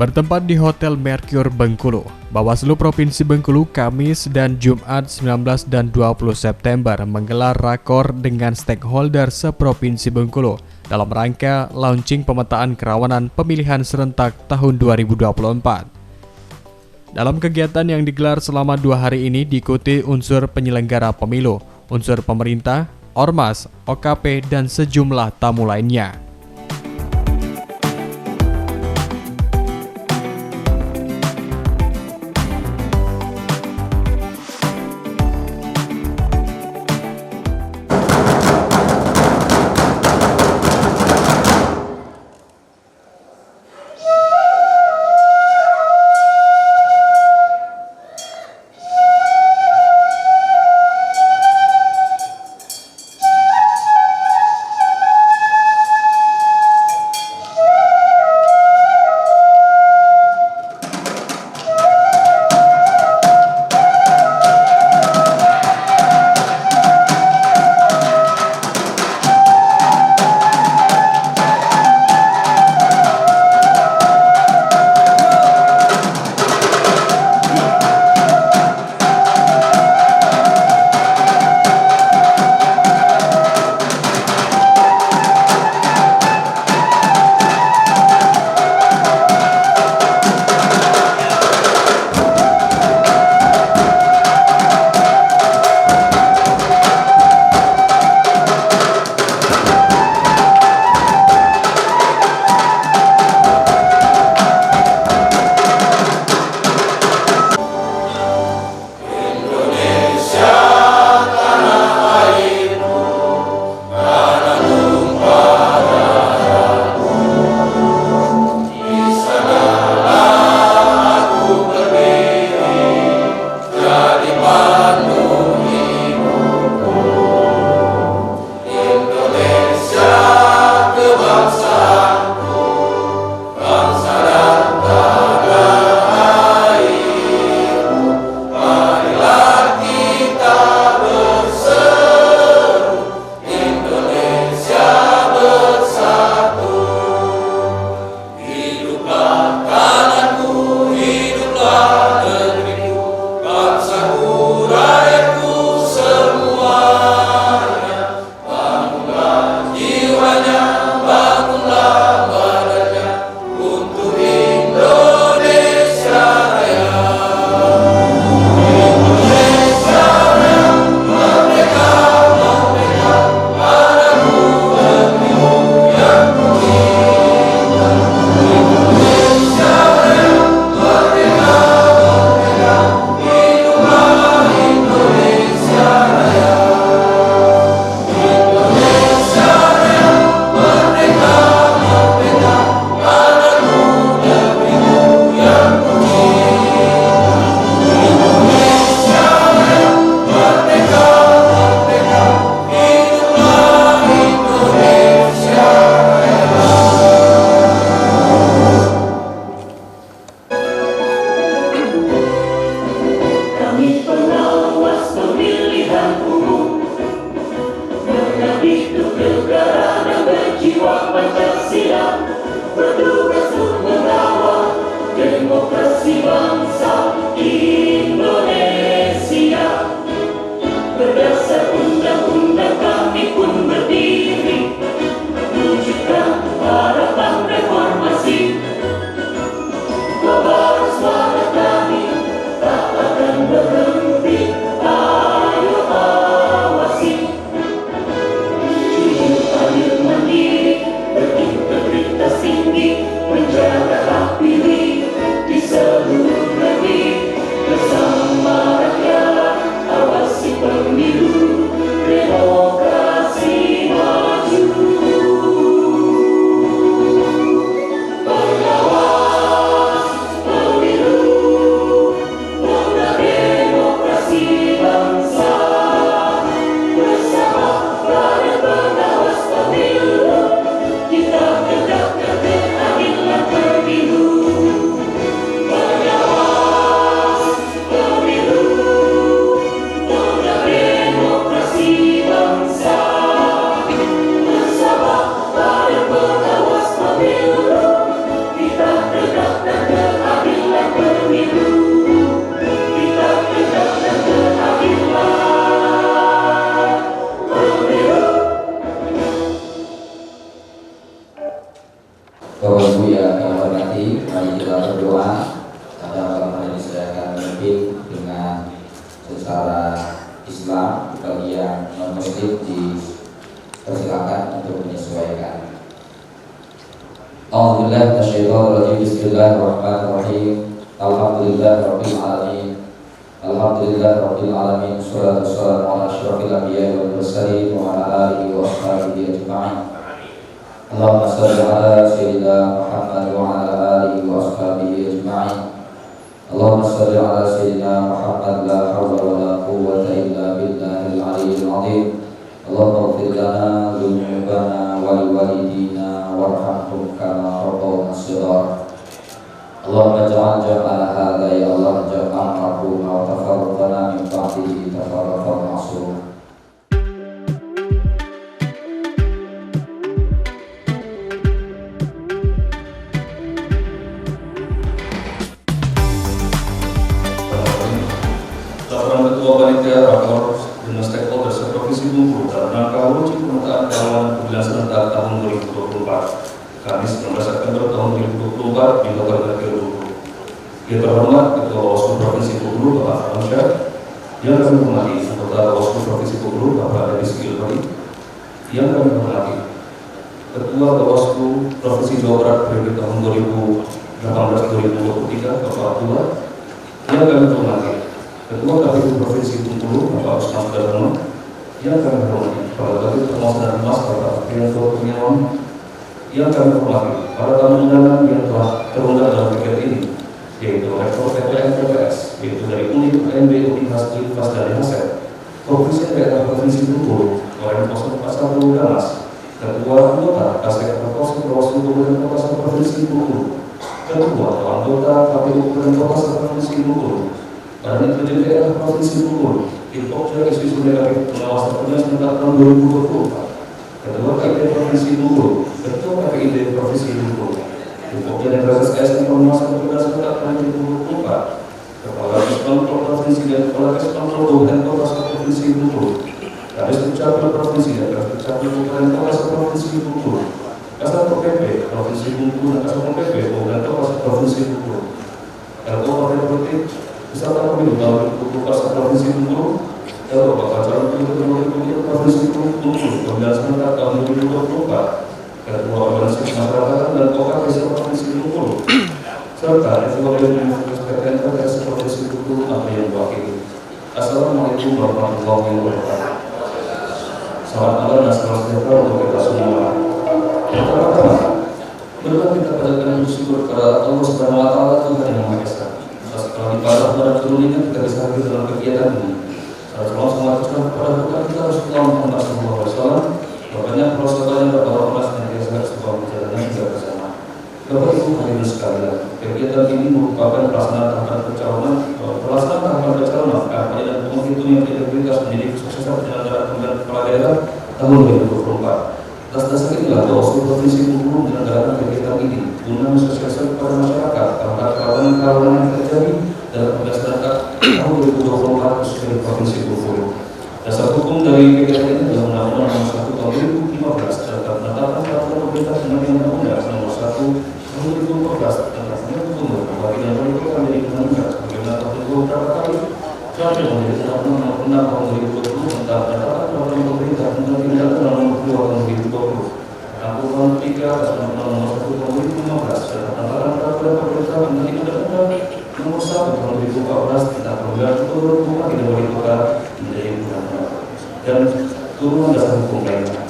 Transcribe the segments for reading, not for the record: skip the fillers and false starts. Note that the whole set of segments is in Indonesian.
Bertempat di Hotel Mercure Bengkulu, Bawaslu Provinsi Bengkulu Kamis dan Jumat 19 dan 20 September menggelar rakor dengan stakeholder seprovinsi Bengkulu dalam rangka launching pemetaan kerawanan pemilihan serentak tahun 2024. Dalam kegiatan yang digelar selama 2 hari ini diikuti unsur penyelenggara pemilu, unsur pemerintah, ormas, OKP, dan sejumlah tamu lainnya. Bertugas untuk mengawal demokrasi bangsa Indonesia. Berdasar undang-undang kami pun berdiri, wujudkan harapan reformasi. Kobar suara kami tak akan berhenti, ayo awasi. Jujur, adil, mandiri, berpikir Persilakan untuk menyesuaikan. A'udzubillahi minasyaitonir rajim. Bismillahirrahmanirrahim. Alhamdulillahirabbil alamin. Alhamdulillahirabbil alamin. Shalatu wassalamu ala asyrofil anbiya'i wal mursalin wa ala alihi wa ashabihi ajma'in. Allahumma shalli ala sayyidina Muhammad wa ala alihi wa ashabihi ajma'in. Allahumma shalli ala sayyidina Muhammad. La haula wa la quwwata illa billahil aliyyil azim. Allahumma ighfir lana dzunubana wa liwalidina warhamhum kama rabbawna shighara. Allahumma ij'al jam'ana hadza ya Allah jam'an marhuma wa tafarraqana min ba'dihi tafarraqan ma'suma. Laporan Ketua Panitia Rakor dengan stakeholder Provinsi Bengkulu dalam rangka uji pemetaan keuangan pemilihan serentak tahun 2024 Kamis 19 September tahun 2024 di Kota Bengkulu. Yang terhormat Ketua Bawaslu Provinsi Bengkulu Bapak Alamsyah, yang kami hormati anggota Bawaslu Provinsi Bengkulu Bapak Dedis Gilbert, yang kami hormati Ketua Bawaslu Provinsi Jawa Barat periode tahun 2018-2023 Bapak Abdullah, yang kami hormati Ketua KPU Provinsi Bengkulu Bapak Usman Sudarmono, yang kami hormati para Kabit Humas dan Humas Bapak Priyanto Kurniawan, yang kami hormati para tamu undangan yang telah terundang dalam kegiatan ini, yaitu Rektor PPN PPS, yaitu dari UNIF, ANB, UNIHAS, UNIFAS, dan HASET, Provinsi Daerah Provinsi Bengkulu, Koren 041 Damas, Ketua Anggota Kasek Provinsi Bawaslu Kabupaten Kota Provinsi Bengkulu, Ketua atau Anggota KPU Kabupaten Kota Provinsi Bengkulu, Badan Intelijen Daerah Provinsi Bengkulu, Infokja isu-isu negatif pengawasan pemilihan serentak tahun 2024, Ketua KID Provinsi Bengkulu, Ketua KPID Provinsi Bengkulu, Infokja dan KSS pengawasan pemilihan serentak tahun 2024, Kepala Keskontrol Provinsi dan Kepala Keskontrol Kabupaten Kota Provinsi Bengkulu, Kadis Dukcapil Provinsi dan Kadis Dukcapil Kabupaten Kota Provinsi Bengkulu, Kasatpol PP Provinsi Bengkulu dan Kasatpol PP Kabupaten Kota Provinsi Bengkulu, LO Partai Politik beserta pemilu tahun 2024 Provinsi Bengkulu, LO bakal calon pemilu Provinsi Bengkulu pemilihan serentak tahun 2024, Ketua Organisasi Masyarakat dan OKPS Provinsi Bengkulu, serta Ketua Universitas PTN PTS Provinsi Bengkulu atau yang mewakili. Assalamualaikum warahmatullahi wabarakatuh. Selamat malam dan selamat sejahtera untuk kita semua. Pertama-tama, marilah kita panjatkan bersyukur kepada Allah Subhanahu wa Ta'ala Tuhan yang Maha Esa. Atas kelimpahan dan turunnya kita bisa hadir dalam kegiatan ini. Salam semoga tercurah kepada Tuhan kita Rasulullah Muhammad SAW. Bapaknya perwakilan kepada orang dan biasa sebuah perjalanan juga bersama. Bapak Ibu hadirin sekalian, kegiatan ini merupakan pelaksanaan tahapan pencalonan kampanye dan penghitung yang integritas menjadi kesuksesan penyelenggaraan pemilihan kepala daerah tahun 2024. Atas dasar inilah Bawaslu Provinsi Bengkulu menyelenggarakan kegiatan ini guna mensosialisasikan kepada masyarakat tentang kerawanan yang terjadi dalam pemilihan serentak tahun 2024 khususnya di Provinsi Bengkulu. Dasar hukum dari kegiatan ini adalah Undang-Undang Nomor 1 Tahun 2015 tentang penetapan peraturan pemerintah dengan Undang-Undang Nomor 1 Tahun 2014 tentang pembentukan perwakilan politik menjadi undang-undang sebagaimana telah beberapa kali terakhir menjadi Undang-Undang Nomor 6 Tahun 2020 tentang penetapan peraturan pemerintah tentang tindakan Nomor 2 Tahun 2020, Undang-Undang 3 dan Undang-Undang Nomor 1 Tahun 2015 tentang penetapan peraturan pemerintah menjadi Undang-Undang Nomor 1 Tahun 2014 tentang pemilihan ketua bupati dan wali kota menjadi undang-undang dan turunan dasar hukum lainnya.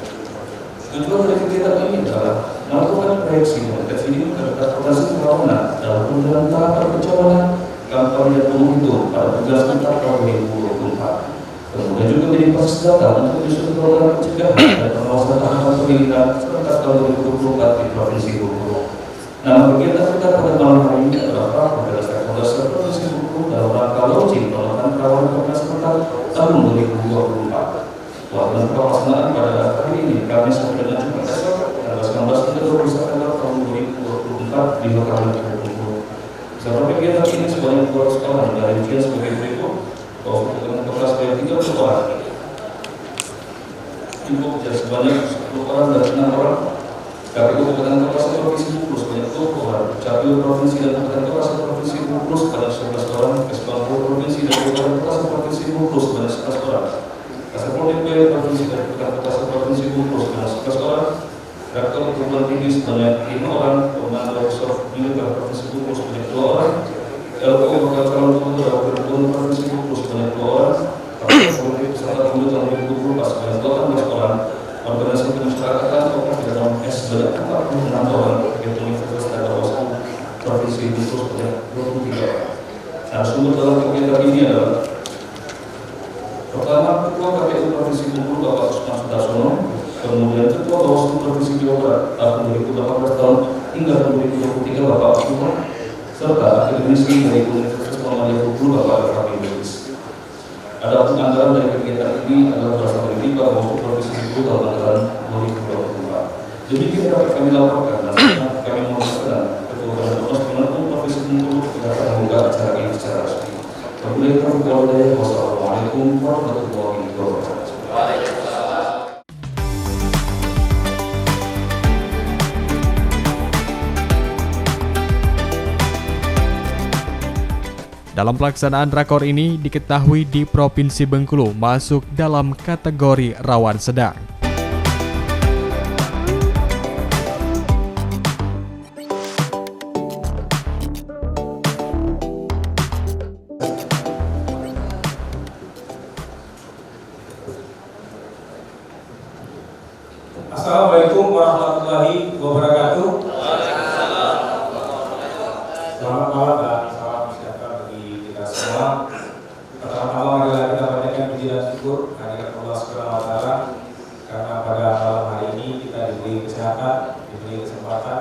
Tujuan dari kegiatan ini adalah melakukan proyeksi dan definisi interpretasi kerawanan dalam pemilihan tahapan pencalonan kampanye dan penghitung pada pemilihan serentak tahun 2024. Kemudian juga menjadi basis data untuk menyusun program pencegahan dan pengawasan tahapan pemilihan serentak tahun 2024 di Provinsi Bengkulu. Nama kegiatan kita pada malam hari ini adalah rapat dengan stakeholder Provinsi Bengkulu dalam rangka launching penolakan kerawanan pemilihan serentak tahun 2024. Walaupun pelaksanaan pada hari ini Kamis sampai dengan Jumat esok tanggal 19 hingga 20 September tahun 2024 di lokal Bengkulu. Setelah kegiatan ini sebanyak 200 orang dari ujian sebagai berikut. Dengan kepala sebanyak 30 orang, Info sebanyak 10 orang dan 6 orang, KPU Kabupaten Kota Provinsi Bengkulu sebanyak 20 orang, Capil Provinsi dan Kabupaten Kota Provinsi Bengkulu sebanyak 11 orang, Kesbangkul Provinsi dan Kabupaten Kota Provinsi Bengkulu sebanyak 11 orang, Kasatpol PP Provinsi dan Kabupaten Kota Provinsi Bengkulu Rektor Perguruan Tinggi sebanyak 5 orang, Komando Workshop Militer Provinsi Bengkulu sebanyak 2 orang, LPU bakal calon gubernur dan wakil gubernur Provinsi Bengkulu sebanyak 2 orang, partai politik peserta pemilu tahun 2024 sebanyak 18 orang, organisasi kemasyarakatan tokoh di dalam S sebanyak 46 orang, kegiatan Universitas dan Bawaslu Provinsi Bengkulu sebanyak 23 orang. Nah, sumber dalam kegiatan ini adalah pertama, Ketua KPU Provinsi Bengkulu Bapak Usman Sudarsono, kemudian Ketua Bawaslu Provinsi Jawa Barat tahun 2018 tahun hingga 2023 Bapak Usman, serta akademisi dari Universitas Muhammadiyah Bengkulu Bapak Rafi Lubis. Adapun anggaran dari kegiatan ini adalah berasal dari Lipa Bawaslu Provinsi Bengkulu tahun anggaran 2024. Demikian dapat kami laporkan dan kami mohon Ketua Badan Pemas Penanggung Provinsi Bengkulu dapat membuka acara ini secara resmi. Wassalamualaikum warahmatullahi wabarakatuh. Dalam pelaksanaan rakor ini diketahui di Provinsi Bengkulu masuk dalam kategori rawan sedang. Assalamualaikum warahmatullahi wabarakatuh. Selamat malam dan salam sejahtera bagi kita semua. Pertama-tama marilah kita panjatkan puji dan syukur kehadirat Allah Subhanahu wa taala karena pada malam hari ini kita diberi kesehatan, diberi kesempatan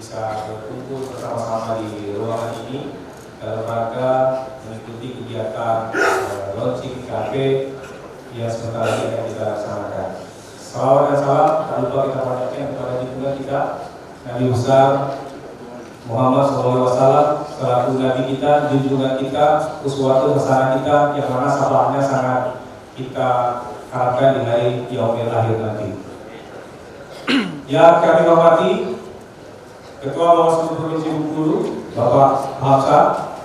bisa berkumpul bersama-sama di ruangan ini dalam rangka mengikuti kegiatan launching kafe yang sebentar lagi akan kita laksanakan. Salawat dan salam tak lupa kita panjatkan kepada junjungan kita Nabi besar Muhammad SAW selaku Nabi kita, junjungan kita, uswatun hasanah kita yang mana syafaatnya sangat kita harapkan di hari yaumil akhir nanti. Yang kami hormati Ketua Bawaslu Provinsi Bengkulu Bapak Hamzah,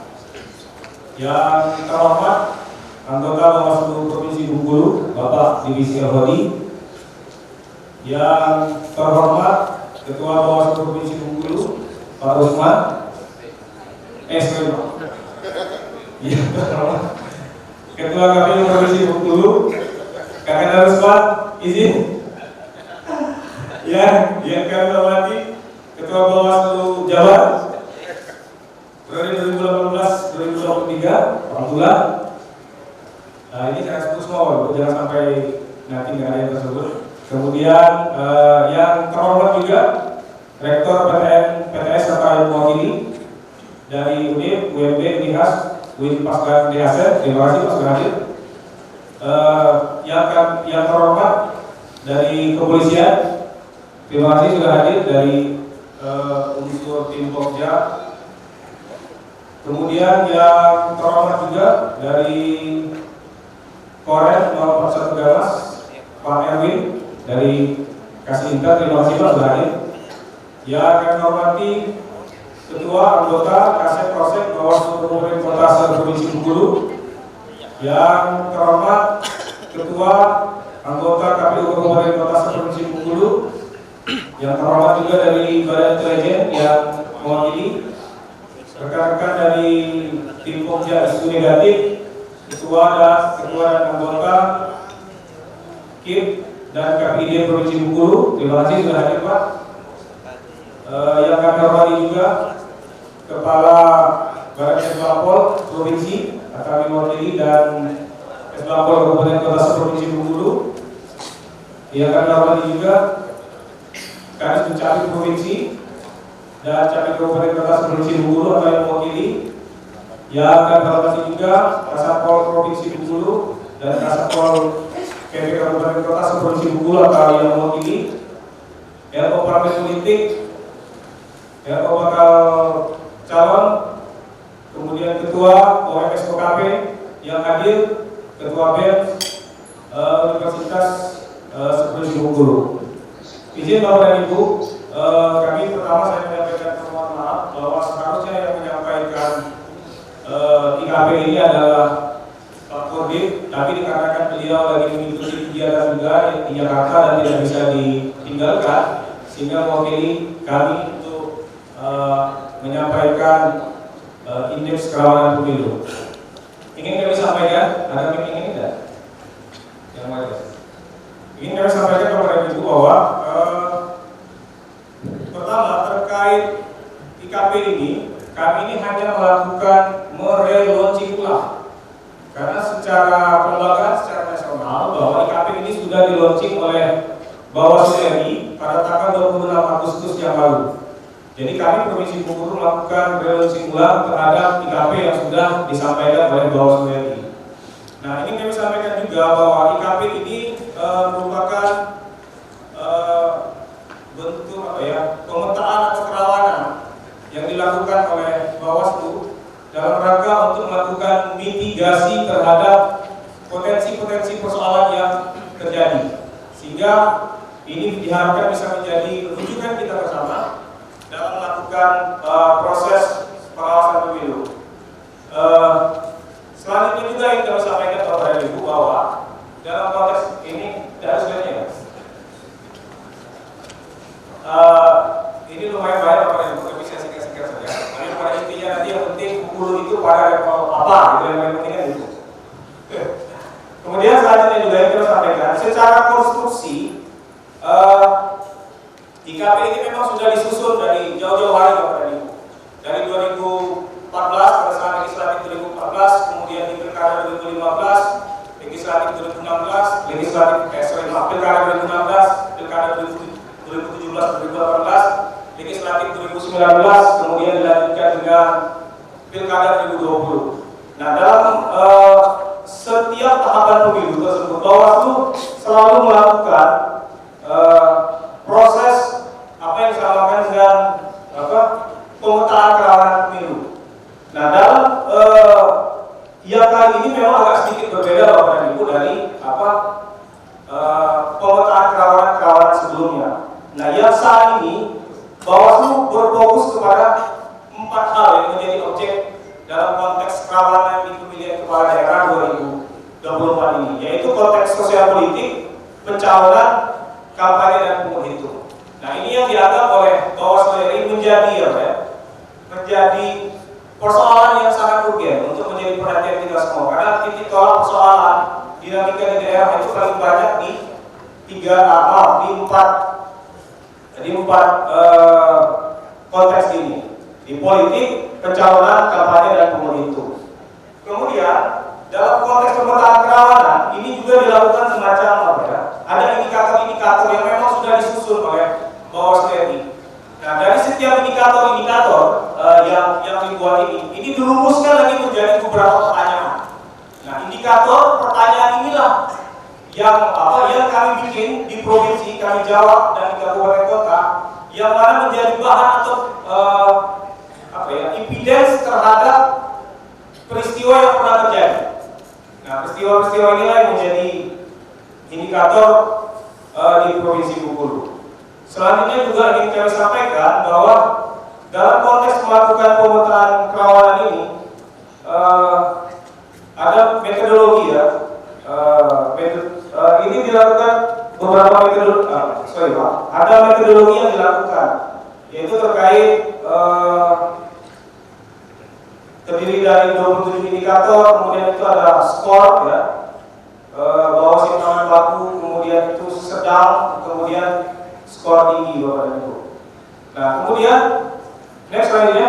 yang terhormat Anggota Bawaslu Provinsi Bengkulu Bapak Divisi Al-Hodi, yang terhormat Ketua Bawaslu Provinsi Bengkulu Pak Usman yang terhormat Ketua KPU Provinsi Bengkulu Kakak Usman, izin yang kami hormati Ketua Bawaslu Jawa periode 2018-2023 Alhamdulillah. Nah, ini saya sebut semua, jangan sampai nanti nggak ada yang tersebut. Kemudian yang terhormat juga Rektor PTS serta yang mewakili dari UNIF, UMB, UNIHAS, UNPASGAN, DHS, terima kasih Pak Hadir. Yang terhormat dari kepolisian, terima kasih sudah hadir dari unsur tim Pokja. Kemudian yang terhormat juga dari Korem 041 Gamas, Pak Erwin dari Kasih Inter, terima kasih Pak sudah hadir. Yang kami hormati Ketua Anggota Kasep Prosek Bawaslu Kabupaten Kota Provinsi Bengkulu. Yang terhormat Ketua Anggota KPU Kabupaten Kota Provinsi Bengkulu. Yang terhormat juga dari Badan Intelijen yang mewakili rekan-rekan dari tim Pokja isu negatif, Ketua dan anggota KIP dan KPID Provinsi Bengkulu, terima kasih sudah hadir Pak. Yang kami hormati juga Kepala Badan Esbapol Provinsi kami mewakili dan Esbapol Kabupaten Kota Provinsi Bengkulu. Yang kami hormati juga Kadis Dukcapil Provinsi dan Capil Kabupaten Kota Provinsi Bengkulu atau yang mewakili. Yang kami hormati juga Kasatpol Provinsi Bengkulu dan Kasatpol KP Kabupaten Kota Provinsi Bengkulu atau yang mewakili. LO Partai Politik, LO bakal calon, kemudian Ketua OMS OKP yang hadir, Ketua BEM Universitas Provinsi Bengkulu. Izin Bapak dan Ibu, kami pertama saya menyampaikan permohonan maaf bahwa seharusnya yang menyampaikan IKP ini adalah Pak Kodim, tapi dikarenakan beliau lagi mengikuti kegiatan juga di Jakarta dan tidak bisa ditinggalkan, sehingga mewakili kami untuk menyampaikan indeks kerawanan pemilu. Ingin kami sampaikan, ada mic ini tidak? Yang mana? Ingin kami sampaikan kepada Ibu bahwa pertama terkait IKP ini, kami ini hanya melakukan merelaunching ulang. Karena secara pelembagaan secara nasional bahwa IKP ini sudah di-launching oleh Bawaslu RI pada tanggal 26 Agustus yang lalu. Jadi kami Provinsi Bengkulu melakukan relaunching ulang terhadap IKP yang sudah disampaikan oleh Bawaslu RI. Nah, ini kami sampaikan juga bahwa IKP ini merupakan bentuk pemetaan atau kerawanan yang dilakukan oleh Bawaslu dalam rangka untuk melakukan mitigasi terhadap potensi-potensi persoalan yang terjadi, sehingga ini diharapkan bisa menjadi rujukan kita bersama dalam melakukan proses pengawasan pemilu. Selanjutnya juga yang kami sampaikan kepada Ibu bahwa dalam konteks ini tidak sebenarnya ini lumayan banyak Bapak Ibu, tapi saya singkat-singkat saja. Tapi pada intinya nanti yang penting Bengkulu itu pada level apa, gitu yang paling penting kan itu. Kemudian selanjutnya juga yang kita sampaikan, secara konstruksi IKP ini memang sudah disusun dari jauh-jauh hari Bapak Ibu. Dari 2014 pada saat legislatif 2014, kemudian di pilkada 2015, legislatif 2016, pilkada 2016, pilkada 2017, 2018, legislatif 2019, kemudian dilanjutkan dengan pilkada 2020. Nah, dalam setiap tahapan pemilu tersebut, Bawaslu selalu melakukan proses apa yang disamakan dengan pemetaan kerawanan pemilu. Nah, dalam yang kali ini memang agak sedikit berbeda Bapak dan Ibu dari pemetaan kerawanan sebelumnya. Nah, yang saat ini Bawaslu berfokus kepada 4 hal yang menjadi objek dalam konteks kerawanan di pemilihan kepala daerah 2024 ini, yaitu konteks sosial politik, pencalonan, kampanye dan penghitung. Nah, ini yang dianggap oleh Bawaslu RI menjadi persoalan yang sangat urgen untuk menjadi perhatian kita semua, karena titik tolak persoalan dinamika di daerah itu paling banyak di empat konteks ini, di politik, pencalonan, kampanye dan penghitung. Kemudian dalam konteks pemetaan kerawanan ini juga dilakukan semacam ada indikator-indikator yang memang sudah disusun oleh Bawaslu RI. Nah, dari setiap indikator yang dibuat ini dirumuskan lagi menjadi beberapa pertanyaan. Nah, indikator pertanyaan inilah yang kami bikin di provinsi, kami jawab dan di kabupaten kota, yang mana menjadi bahan atau evidence terhadap peristiwa yang pernah terjadi. Nah, peristiwa-peristiwa inilah yang menjadi indikator di Provinsi Bengkulu. Selanjutnya juga ingin kami sampaikan bahwa dalam konteks melakukan pemetaan kerawanan ini ada metodologi ini dilakukan beberapa ada metodologi yang dilakukan, yaitu terkait terdiri dari 27 indikator, kemudian itu ada skor bawah simpanan baku, kemudian itu sedang, kemudian skor tinggi Bapak dan Ibu. Nah, kemudian next selanjutnya,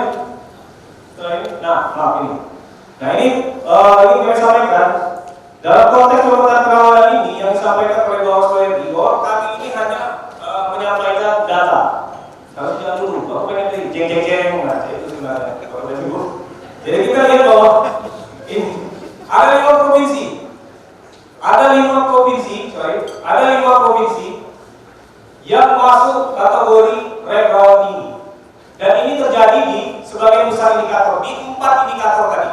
ini kami sampaikan dalam konteks pemetaan kerawanan ini yang disampaikan oleh Bawaslu RI bahwa kami ini hanya menyampaikan data. Kalau jangan dulu, aku pengen jeng-jeng, nah itu sebenarnya Bapak dan Ibu. Jadi kita lihat bahwa ini ada 5 provinsi, ada 5 provinsi yang masuk kategori rank rawan tinggi, dan ini terjadi di sebagai besar indikator di 4 indikator tadi.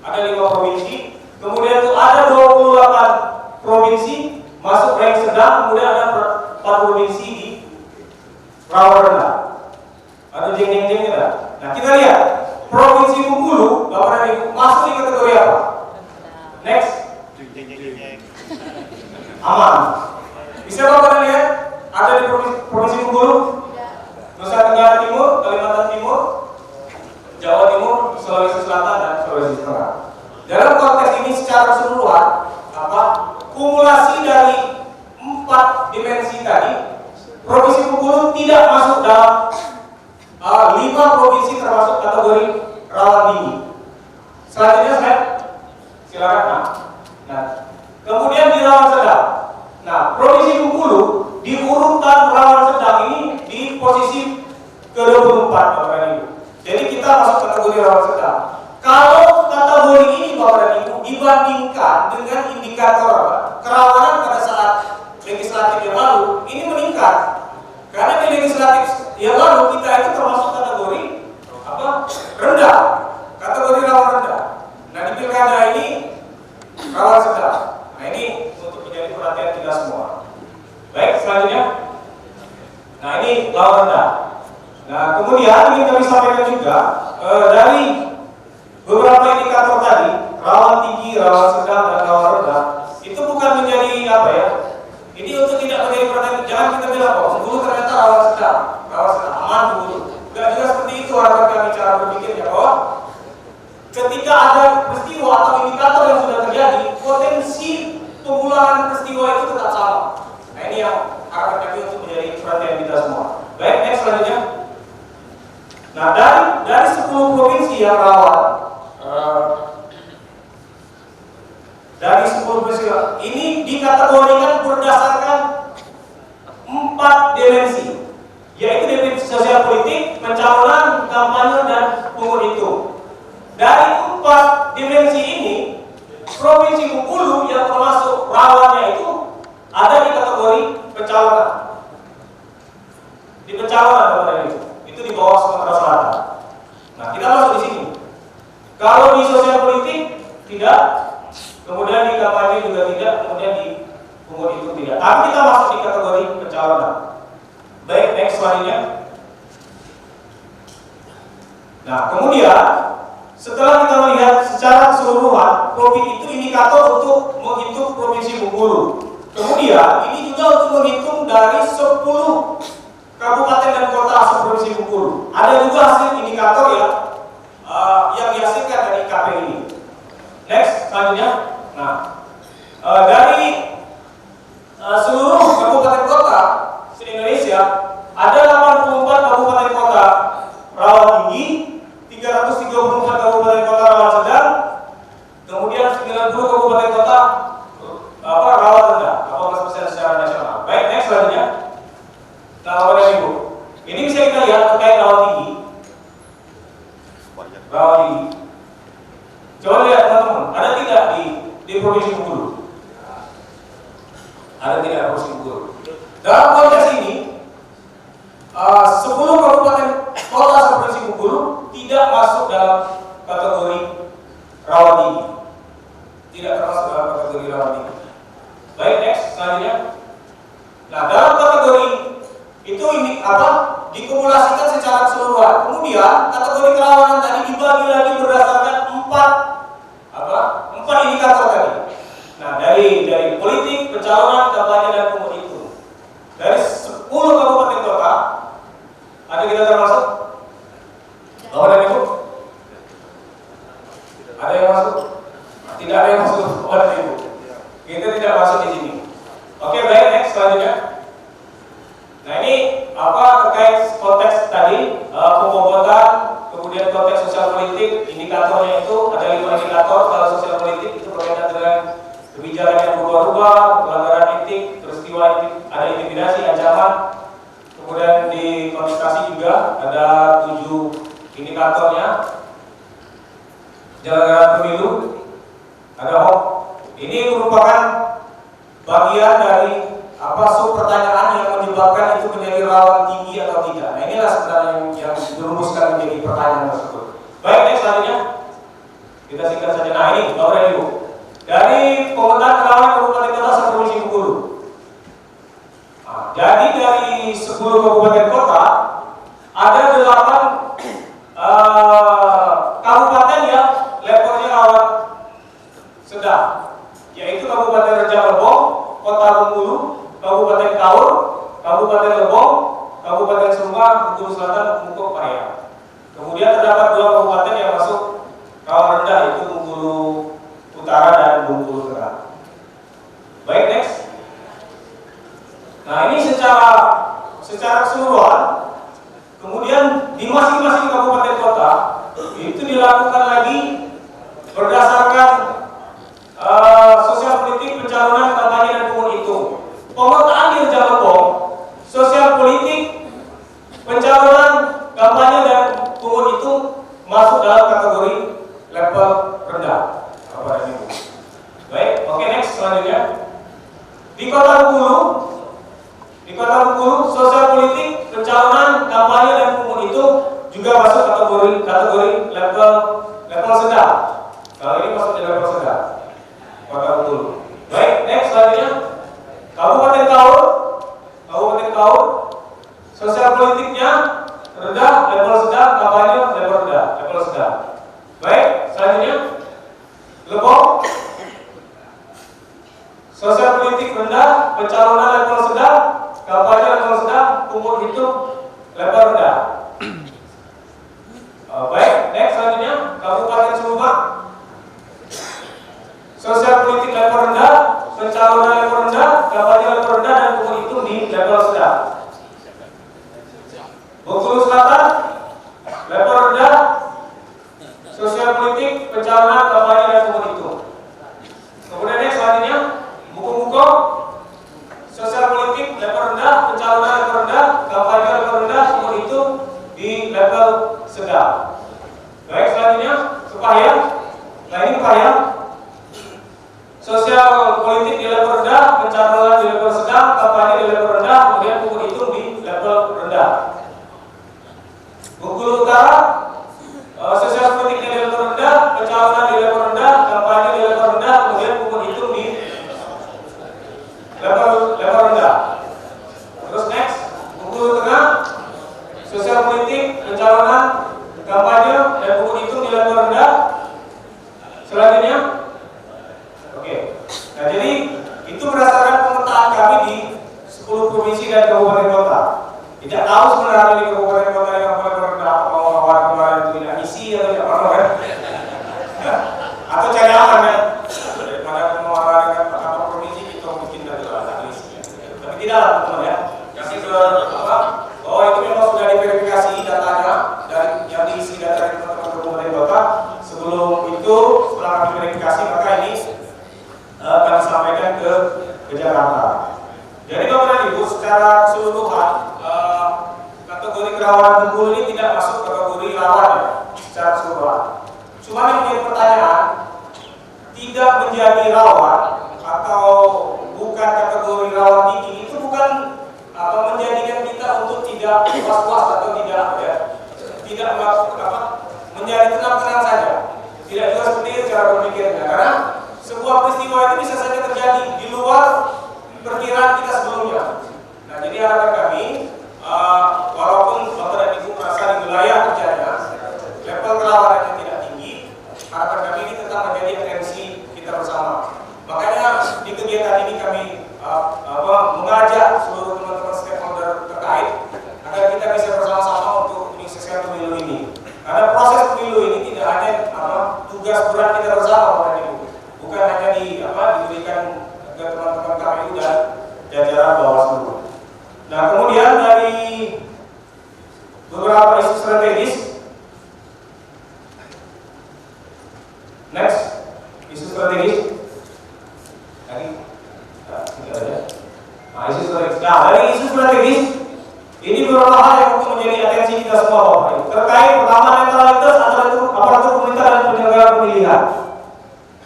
Ada 5 provinsi, kemudian itu ada 28 provinsi masuk rank sedang, kemudian ada 4 provinsi di rawan rendah. Ada jeng-jeng-jengnya. Nah, kita lihat Provinsi Bengkulu, Bapak dan Ibu, masuk di kategori apa? Next. Aman. Bisa Bapak dan lihat ada di Provinsi Bengkulu dimensi tadi, Provinsi Bengkulu tidak masuk dalam 5 provinsi termasuk kategori rawan tinggi. Selanjutnya slide, silakan. Nah, kemudian di rawan sedang. Nah, Provinsi Bengkulu di urutan rawan sedang ini di posisi ke-24, Bapak dan Ibu. Jadi kita masuk kategori rawan sedang. Kalau kategori ini Bapak dan Ibu dibandingkan dengan indikator kerawanan pada saat legislatif yang lalu, ini meningkat. Karena di legislatif yang lalu kita itu termasuk kategori rendah, kategori rawan rendah. Nah, di pilkada ini rawan sedang. Nah, ini untuk menjadi perhatian kita semua. Baik, selanjutnya. Nah, ini rawan rendah. Nah, kemudian ingin kami sampaikan juga dari beberapa indikator tadi, rawan tinggi, rawan sedang, dan rawan rendah, itu bukan menjadi ini untuk tidak menjadi perhatian. Jangan kita bilang, Bengkulu ternyata rawan sedang, aman Bengkulu. Tidak juga seperti itu harapan kami cara berpikirnya, bahwa ketika ada peristiwa atau indikator yang sudah terjadi, potensi pengulangan peristiwa itu tetap sama. Nah, ini yang harapan kami untuk menjadi perhatian kita semua. Baik, next selanjutnya. Nah, dari 10 provinsi yang rawan, dari 10 provinsi ini dikategorikan berdasarkan 4 dimensi, yaitu dimensi sosial politik, pencalonan, kampanye, dan pungut hitung. Dari 4 dimensi ini, Provinsi Bengkulu yang termasuk rawannya itu ada di kategori pencalonan. Di pencalonan itu di bawah Sumatera Selatan. Nah, kita masuk di sini. Kalau di sosial politik tidak, kemudian di kampanye juga tidak, kemudian di pungut hitung tidak. Tapi kita masuk di kategori pencalonan. Baik, next selanjutnya. Nah, kemudian setelah kita melihat secara keseluruhan, provinsi itu indikator untuk menghitung Provinsi Bengkulu. Kemudian ini juga untuk menghitung dari 10 kabupaten dan kota Provinsi Bengkulu. Ada juga hasil indikator yang dihasilkan dari IKP ini. Next, selanjutnya. Nah, dari seluruh kabupaten kota se-Indonesia ada 84 kabupaten kota rawan tinggi, 334 kabupaten kota rawan sedang, kemudian 90 kabupaten kota rawan rendah, 18% secara nasional. Baik, next selanjutnya. Nah, Bapak dan Ibu, ini bisa kita lihat terkait rawan tinggi. Rawan tinggi. Coba lihat teman-teman, ada tidak di Provinsi Bengkulu? Ada tidak di Provinsi Bengkulu? Dalam konteks ini, 10 kabupaten kota Provinsi Bengkulu tidak masuk dalam kategori rawan tinggi. Tidak termasuk dalam kategori rawan tinggi. Baik, next selanjutnya. Nah, dalam kategori itu ini dikumulasikan secara keseluruhan. Kemudian kategori kerawanan tadi dibagi lagi berdasarkan 4 indikator tadi. Nah, dari politik, pencalonan, kampanye, dan pungut hitung. Dari 10 kabupaten kota ada kita termasuk? Bapak dan Ibu? Ada yang masuk? Tidak ada yang masuk, Bapak dan Ibu. Kita tidak masuk di sini. Oke, baik, next selanjutnya. Nah, ini terkait konteks tadi, pembobotan, kemudian konteks sosial politik, indikatornya itu ada 5 indikator. Kalau sosial politik itu berkaitan dengan kebijakan yang berubah-ubah, pelanggaran etik, peristiwa etik, ada intimidasi, ancaman. Kemudian di kontestasi juga ada 7 indikatornya. Penyelenggaraan pemilu, ada hoax. Ini merupakan bagian dari sub pertanyaan yang menyebabkan itu menjadi rawan tinggi atau tidak. Nah, inilah sebenarnya yang dirumuskan menjadi pertanyaan tersebut. Baik, next selanjutnya. Kita singkat saja. Nah, ini Bapak dan Ibu. Dari pemetaan kerawanan kabupaten kota se-Provinsi Bengkulu. Nah, jadi dari 10 kabupaten kota ada 8 kabupaten yang levelnya rawan sedang, yaitu Kabupaten Rejang-Lebong, Kota Bengkulu, Kabupaten Kaur, Kabupaten Lebong, Kabupaten Sumbar, Bengkulu Selatan, Bengkulu Pariaman. Kemudian terdapat 2 kabupaten yang masuk rawan rendah, yaitu Bengkulu Utara dan Bengkulu Tengah. Baik, next. Nah, Nah, ini secara keseluruhan. Kemudian di masing-masing kabupaten kota itu dilakukan lagi berdasarkan sosial politik pencalonan, kampanye dan pungut hitung. Pemetaan di Rejang sosial politik pencalonan, kampanye dan pungut hitung masuk dalam kategori level rendah. Bapak dan Ibu. Baik, oke, next selanjutnya. Di Kota Bengkulu, sosial politik pencalonan, kampanye dan pungut hitung juga masuk kategori level sedang. Kalau ini masuk di level sedang. Kota Bengkulu. Baik, next selanjutnya. Kabupaten Kaur, sosial politiknya rendah, level sedang, kampanye level rendah, level sedang. Baik, selanjutnya. Lebong, sosial politik rendah, pencalonan level sedang, kampanye level sedang, pungut hitung level rendah. Baik, next selanjutnya. Kabupaten Subang, sosial politik level rendah, pencalonan level rendah, kampanye level rendah dan pungut hitung di level sedang. Bengkulu Selatan, level rendah, sosial politik pencalonan, kampanye dan pungut hitung. Kemudian next selanjutnya, Bukung, sosial politik level rendah, pencalonan level rendah, kampanye level rendah, pungut hitung di level sedang. Baik, selanjutnya Kepahyang. Nah, ini Kepahyang, sosial politik di level rendah, pencalonan di level sedang, kampanye di level rendah, kemudian pungut hitung di level rendah. Bengkulu Utara, sosial politik di level rendah, pencalonan di level rendah, kampanye di level rendah, kemudian pungut hitung di level rendah. Terus next, Bengkulu Tengah, sosial politik, pencalonan, kampanye dan pungut hitung di level rendah. Selanjutnya, oke. Nah, jadi itu berdasarkan pemetaan kami di 10 provinsi dan kabupaten kota. Tidak tahu sebenarnya di kabupaten kota yang level rendah apa kemarin itu tidak isi atau tidak apa kan? Atau cari aman kan? Daripada mengeluarkan dengan kantor provinsi kita bikin dari isi. Tapi tidak, teman-teman ya. Kasih ke bahwa itu memang sudah diverifikasi datanya dan yang diisi data dari teman-teman kabupaten kota. Sebelum itu, setelah kami verifikasi, maka ini kami sampaikan ke Jakarta. Jadi Bapak dan Ibu, secara keseluruhan kategori kerawanan Bengkulu ini tidak masuk kategori rawan ya, secara keseluruhan. Cuma yang menjadi pertanyaan, tidak menjadi rawan atau bukan kategori rawan tinggi itu bukan menjadikan kita untuk tidak was-was atau tidak menjadi tenang-tenang saja. Tidak juga seperti itu cara berpikirnya, karena sebuah peristiwa itu bisa saja terjadi di luar perkiraan kita sebelumnya. Nah, jadi harapan kami, walaupun Bapak dan Ibu merasa di wilayah kerjanya level kerawanannya tidak tinggi, harapan kami ini tetap menjadi atensi kita bersama. Makanya di kegiatan ini kami mengajak seluruh teman-teman stakeholder terkait agar kita bisa bersama-sama untuk menyukseskan pemilu ini. Karena proses pemilu ini tidak hanya tugas berat kita bersama, Bapak dan Ibu, bukan hanya diberikan ke teman-teman KPU dan jajaran Bawaslu. Nah, kemudian dari beberapa isu strategis, next isu strategis lagi, isu strategis. Nah, dari isu strategis ini beberapa hal yang untuk menjadi atensi kita semua, Bapak Ibu. Terkait pertama netralitas aparatur pemerintah dan penyelenggara pemilihan.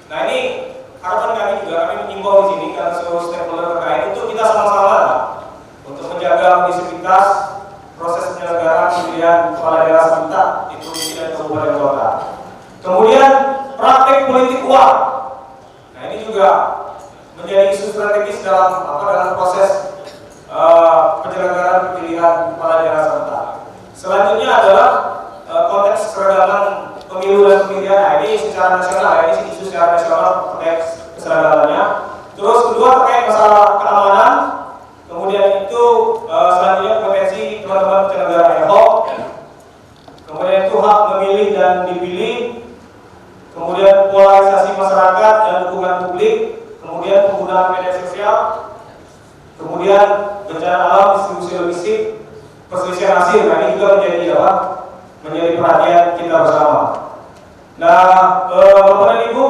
Nah, ini harapan kami juga, kami mengimbau di sini karena seluruh stakeholder terkait untuk kita sama-sama untuk menjaga kondisivitas proses penyelenggaraan pemilihan kepala daerah serentak di provinsi dan kabupaten kota. Kemudian praktek politik uang. Nah, ini juga menjadi isu strategis dalam proses penyelenggaraan pemilihan kepala daerah serentak. Selanjutnya adalah konteks keragaman pemilu dan pemilihan. Nah, ini secara nasional, ini isu secara nasional terkait keseragamannya. Terus kedua terkait masalah keamanan. Kemudian itu selanjutnya kompetensi teman-teman penyelenggara ad hoc. Kemudian itu hak memilih dan dipilih. Kemudian polarisasi masyarakat dan dukungan publik. Kemudian penggunaan media sosial. Kemudian bencana dalam distribusi logistik perselisihan hasil. Nah, ini juga menjadi perhatian kita bersama. Nah, Bapak dan Ibu,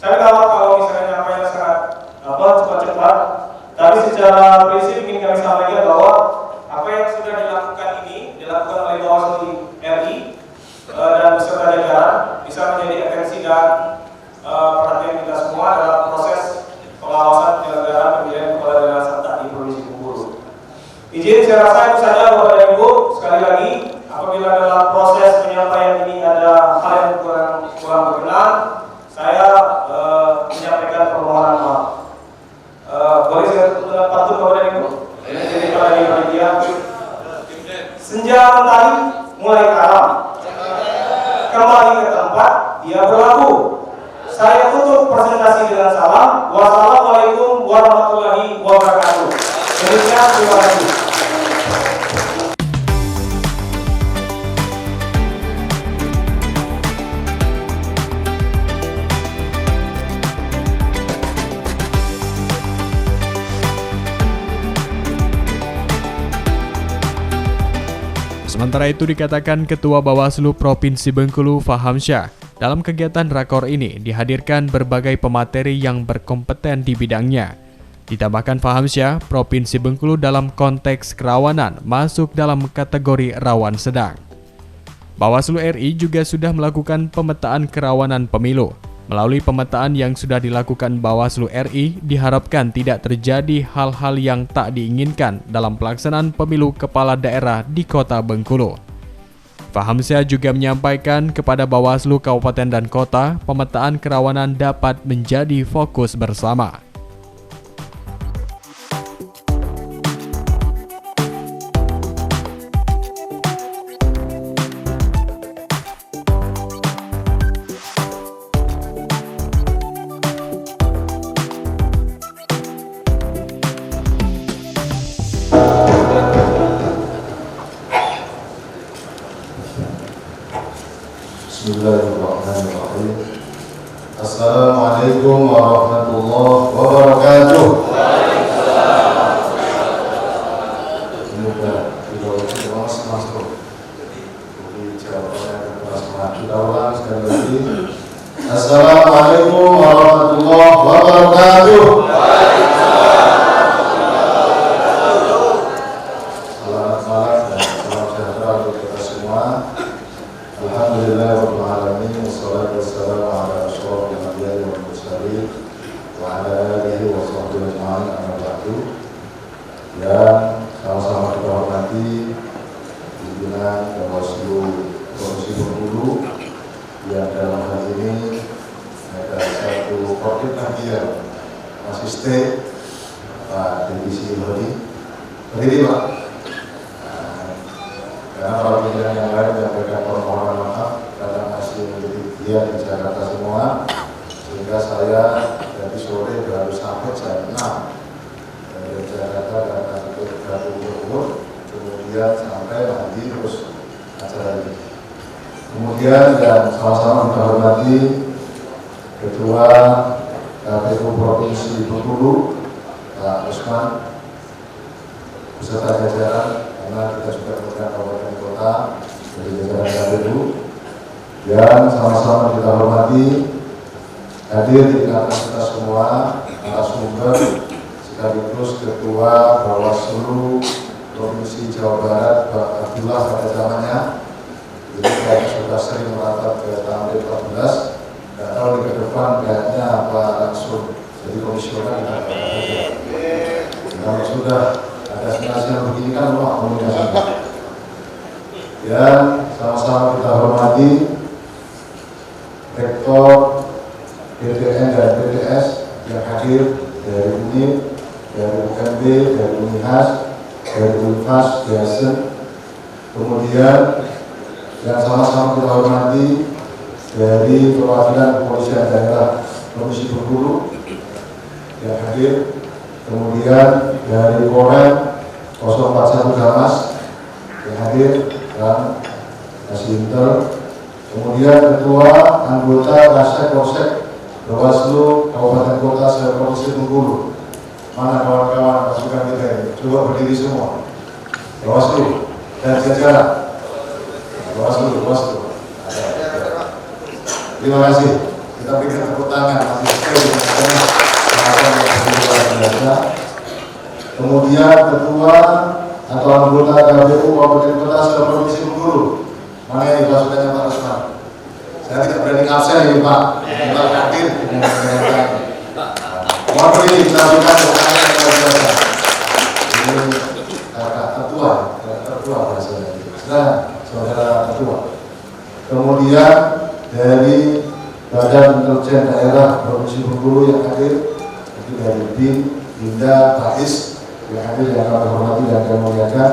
saya tahu kalau misalnya nyampainya sangat cepat-cepat, tapi secara prinsip ingin kami sampaikan bahwa apa yang sudah dilakukan oleh Bawaslu RI dan beserta jajaran bisa menjadi atensi dan perhatian kita semua dalam proses pengawasan penyelenggaraan pemilihan kepala daerah serentak di Provinsi Bengkulu. Izin saya rasa itu saja Bapak dan Ibu. Sekali lagi, apabila dalam proses penyampaian ini ada hal yang kurang berkenan, saya menyampaikan permohonan maaf. Boleh saya tutup dengan pantun Bapak dan Ibu? Jadi pada di panitia, senja mentari mulai karam, kembali ke tempat dia berlaku. Saya tutup presentasi dengan salam. Wassalamualaikum warahmatullahi wabarakatuh. Demikian, terima kasih. Sementara itu dikatakan Ketua Bawaslu Provinsi Bengkulu Fahamsyah, dalam kegiatan rakor ini dihadirkan berbagai pemateri yang berkompeten di bidangnya. Ditambahkan Fahamsyah, Provinsi Bengkulu dalam konteks kerawanan masuk dalam kategori rawan sedang. Bawaslu RI juga sudah melakukan pemetaan kerawanan pemilu. Melalui pemetaan yang sudah dilakukan Bawaslu RI, diharapkan tidak terjadi hal-hal yang tak diinginkan dalam pelaksanaan pemilu kepala daerah di Kota Bengkulu. Fahamsyah juga menyampaikan kepada Bawaslu Kabupaten dan Kota, pemetaan kerawanan dapat menjadi fokus bersama. Bismillahirrahmanirrahim. Assalamualaikum warahmatullahi wabarakatuh. Semoga kita masuk di jawabannya kita ulang sekali lagi. Assalamualaikum warahmatullahi wabarakatuh. Selamat malam dan salam sejahtera untuk kita semua. Alhamdulillah rabbil alamin, wassalatu wassalamu ala asyrofil anbiya'i wal mursalin wa ala alihi wa sahbihi ajma'in, amma ba'du. Dan sama-sama kita hormati pimpinan Bawaslu Provinsi Bengkulu yang dalam hal ini ada satu koordinat kajian masih stay Pak Divisi Hodi. Berdiri Pak. Karena para pimpinan yang lain menyampaikan permohonan maaf karena masih menjadi dia di Jakarta semua, sehingga saya dari sore baru sampai jam 6 dari Jakarta karena ikut gabung, kemudian sampai nanti terus acara ini. Kemudian dan sama-sama kita hormati Ketua KPU Provinsi Bengkulu Pak Usman beserta jajaran, karena kita juga melakukan kabupaten kota dari jajaran KPU, dan sama-sama kita hormati hadir di tengah kita semua narasumber sekaligus Ketua Bawaslu Provinsi Jawa Barat Pak Abdullah pada zamannya. Jadi saya sudah sering meratap ke tahun 2014, nggak tahu di ke depan kayaknya apa langsung jadi komisioner kita saja. Kalau sudah ada sinyal begini kan wah komunikasi. Dan sama-sama kita hormati Rektor PTN dan PTS yang hadir dari UNIF, dari UMB, dari UNIHAS, dari UNFAS, Biasen, kemudian yang sama-sama kita hormati dari perwakilan kepolisian daerah Provinsi Bengkulu yang hadir, kemudian dari Korem 041 Damas yang hadir dan Intel, kemudian Ketua Anggota Kasek Polsek Bawaslu Kabupaten Kota se-Provinsi Bengkulu Mana kawan-kawan pasukan kita ini? Coba berdiri semua. Bawaslu dan jajaran. Bawaslu. Terima kasih. Kita berikan tepuk tangan. Kemudian ketua atau anggota KPU Kabupaten Kota se-Provinsi Bengkulu. Mana ini pasukannya Pak Rusman? Saya tidak berani absen ini Pak. Kita hadir dengan kegiatan. Mohon beri kita berikan tepuk tangan yang luar biasa. Ini kakak ketua bahasanya. Nah, saudara ketua. Kemudian dari Badan Intelijen Daerah Provinsi Bengkulu yang hadir, itu dari BIN, Binda, Bais yang hadir yang kami hormati dan kami muliakan.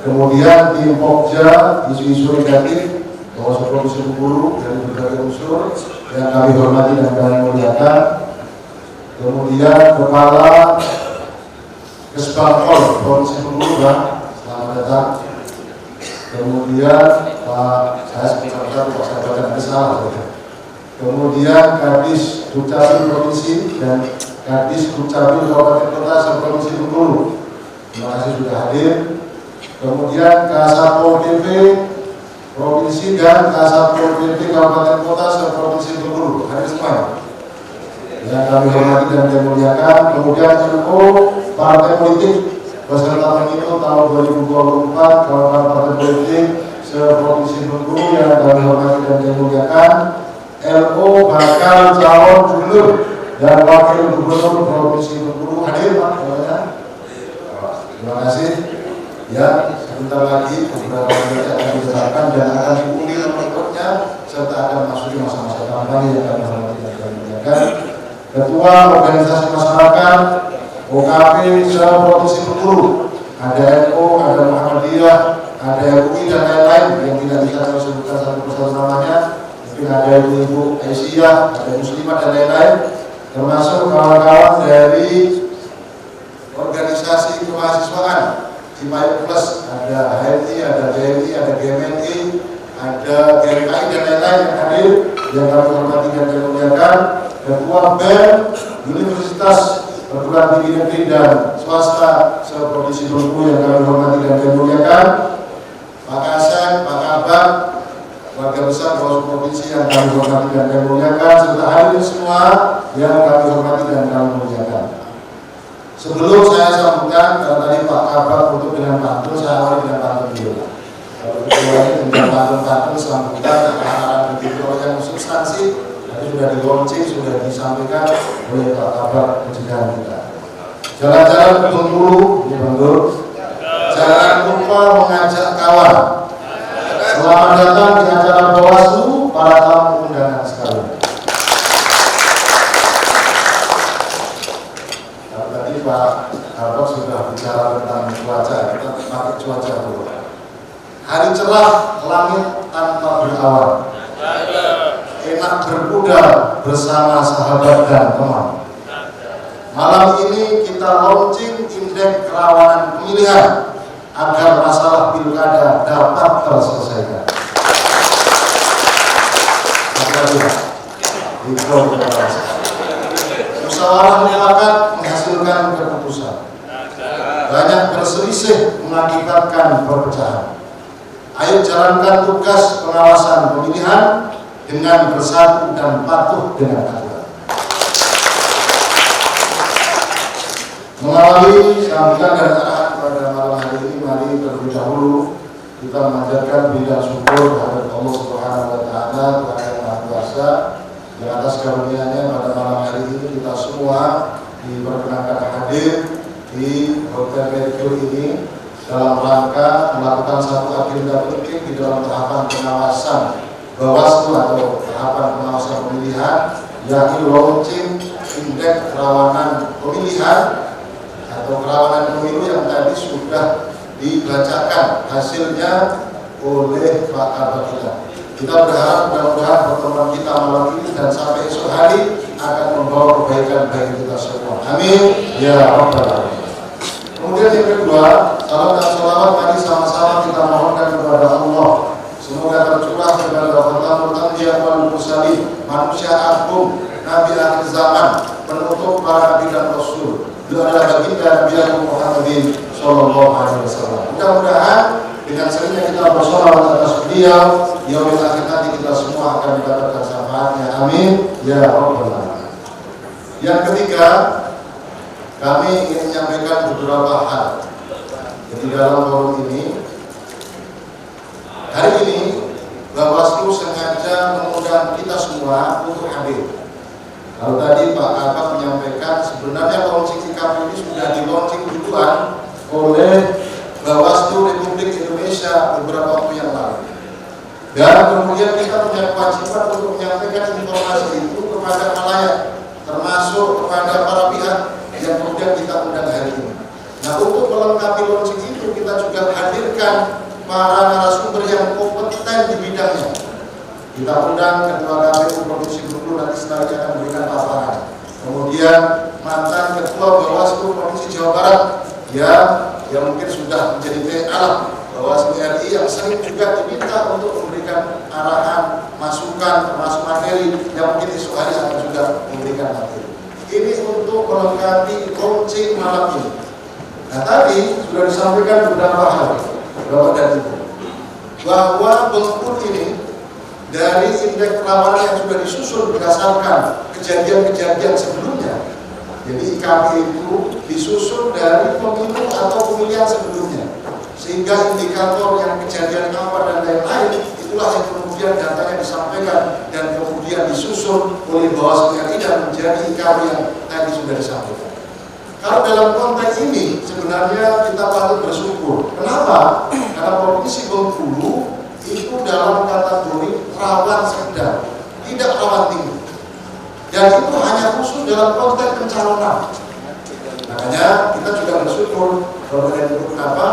Kemudian tim Pokja isu-isu negatif Bawaslu Provinsi Bengkulu dari berbagai unsur yang kami hormati dan kami muliakan. Kemudian Kepala Kesbangpol Provinsi Bengkulu, Pak, selamat datang. Kemudian saya baca salah. Kemudian Kadis Dukcapil Provinsi dan Kadis Dukcapil Kabupaten Kota se-Provinsi Bengkulu. Terima kasih sudah hadir. Kemudian Kasatpol PP Provinsi dan Kasatpol PP Kabupaten Kota se-Provinsi Bengkulu. Hadir semua yang kami hormati dan kami muliakan. Kemudian LO Partai Politik beserta penghitung tahun 2024 kawan-kawan partai politik se-Provinsi Bengkulu yang kami hormati dan kami muliakan. LO bakal calon gubernur dan wakil gubernur Provinsi Bengkulu hadir Pak. Terima kasih. Ya, sebentar lagi beberapa menit akan diserahkan dan akan diundi nomor-nomornya serta akan masuk masa-masa kampanye yang kami hormati dan kami muliakan. Ketua Organisasi Masyarakat OKP se-Provinsi Bengkulu, ada NU, ada Muhammadiyah, ada MUI dan lain-lain yang tidak bisa saya sebutkan satu persatu namanya. Mungkin ada ibu Aisyah, ada Muslimah dan lain-lain, termasuk kawan-kawan dari organisasi kemahasiswaan Cipayung Plus, ada HMI, ada JMI, ada GMNI, ada GMKI dan lain-lain yang hadir yang kami hormati dan kami muliakan. Ketua BEM Universitas Perguruan Tinggi Negeri dan Swasta se-Provinsi Bengkulu yang kami hormati dan kami muliakan. Pak Kasem, Pak Kabar, warga besar Bawaslu Provinsi yang kami hormati dan kami muliakan, serta hadirin semua yang kami hormati dan kami muliakan. Sebelum saya sambutkan, karena tadi Pak Kabar untuk dengan pantun, saya awali dengan pantun dulu. Kalau keduanya dengan pantun sambutan akan begitu yang substansi, tadi sudah di-launching, sudah disampaikan oleh Pak Kabar pencegahan kita. Jalan-jalan ke Bengkulu, ini Bengkulu. Jangan lupa mengajak kawan. Selamat datang di acara Bawaslu, para tamu undangan sekalian. Nah, tadi Pak Harto sudah bicara tentang cuaca, kita pakai cuaca dulu. Hari cerah, langit tanpa berawan. Enak berkuda bersama sahabat dan teman. Malam ini kita launching indeks kerawanan pemilihan agar masalah pilkada dapat terselesaikan. Musyawarah mufakat menghasilkan keputusan. Banyak berselisih mengakibatkan perpecahan. Ayo jalankan tugas pengawasan pemilihan dengan bersatu dan patuh dengan aturan. Mengawali sambutan dan arahan pada malam hari ini, mari terlebih dahulu kita memanjatkan puji dan syukur kepada Allah Subhanahu wa Ta'ala, Tuhan yang Maha Kuasa, di atas karunia-Nya pada malam hari ini kita semua diperkenankan hadir di Hotel Mercure ini dalam rangka melakukan satu agenda penting di dalam tahapan pengawasan Bawaslu atau tahapan pengawasan pemilihan, yakni launching indeks kerawanan pemilihan atau kerawanan pemilu yang tadi sudah dibacakan hasilnya oleh Pak Kabar kita. Kita berharap mudah-mudahan pertemuan kita malam ini dan sampai esok hari akan membawa kebaikan bagi kita semua. Amin ya rabbal alamin. Kemudian yang kedua, salam dan sholawat tadi sama-sama kita mohonkan kepada Allah. Semoga tercurah kepada Khatamul Anbiya wal Mursalin, manusia agung, Nabi akhir zaman, penutup para nabi dan rasul, baginda Nabi Muhammadin sallallahu alaihi wasallam. Mudah-mudahan dengan seringnya kita bersolawat atas beliau, yaumil akhir nanti kita semua akan mendapatkan syafaatnya. Amin ya rabbal alamin. Yang ketiga, kami ingin menyampaikan beberapa hal di dalam forum ini. Hari ini Bawaslu sengaja mengundang kita semua untuk hadir. Kalau tadi Pak Kabak menyampaikan sebenarnya launching IKP ini sudah di launching duluan oleh Bawaslu Republik Indonesia beberapa waktu yang lalu. Dan kemudian kita punya kewajiban untuk menyampaikan informasi itu kepada khalayak, termasuk kepada para pihak yang kemudian kita undang hari ini. Nah, untuk melengkapi launching itu kita juga hadirkan para narasumber yang kompeten di bidangnya. Kita undang Ketua KPU Provinsi Bengkulu, nanti selanjutnya akan memberikan paparan. Kemudian mantan Ketua Bawaslu Provinsi Jawa Barat yang mungkin sudah menjadi alat Bawaslu RI yang sering juga diminta untuk memberikan arahan, masukan, termasuk materi yang mungkin esok hari akan juga memberikan materi. Ini untuk melengkapi launching malam ini. Nah, tadi sudah disampaikan beberapa hal, Bapak dan Ibu, bahwa Bengkulu ini dari indeks kerawanan yang sudah disusun berdasarkan kejadian-kejadian sebelumnya. Jadi IKP itu disusun dari pemilu atau pemilihan sebelumnya, sehingga indikator yang kejadian apa dan lain-lain itulah yang kemudian datanya disampaikan dan kemudian disusun oleh Bawaslu RI dan menjadi IKP yang tadi sudah disampaikan. Kalau dalam konteks ini sebenarnya kita patut bersyukur. Kenapa? Karena Provinsi Bengkulu itu dalam kategori rawan sedang, tidak rawan tinggi. Dan itu hanya khusus dalam konteks pencalonan. Makanya kita juga bersyukur bahwa itu kenapa?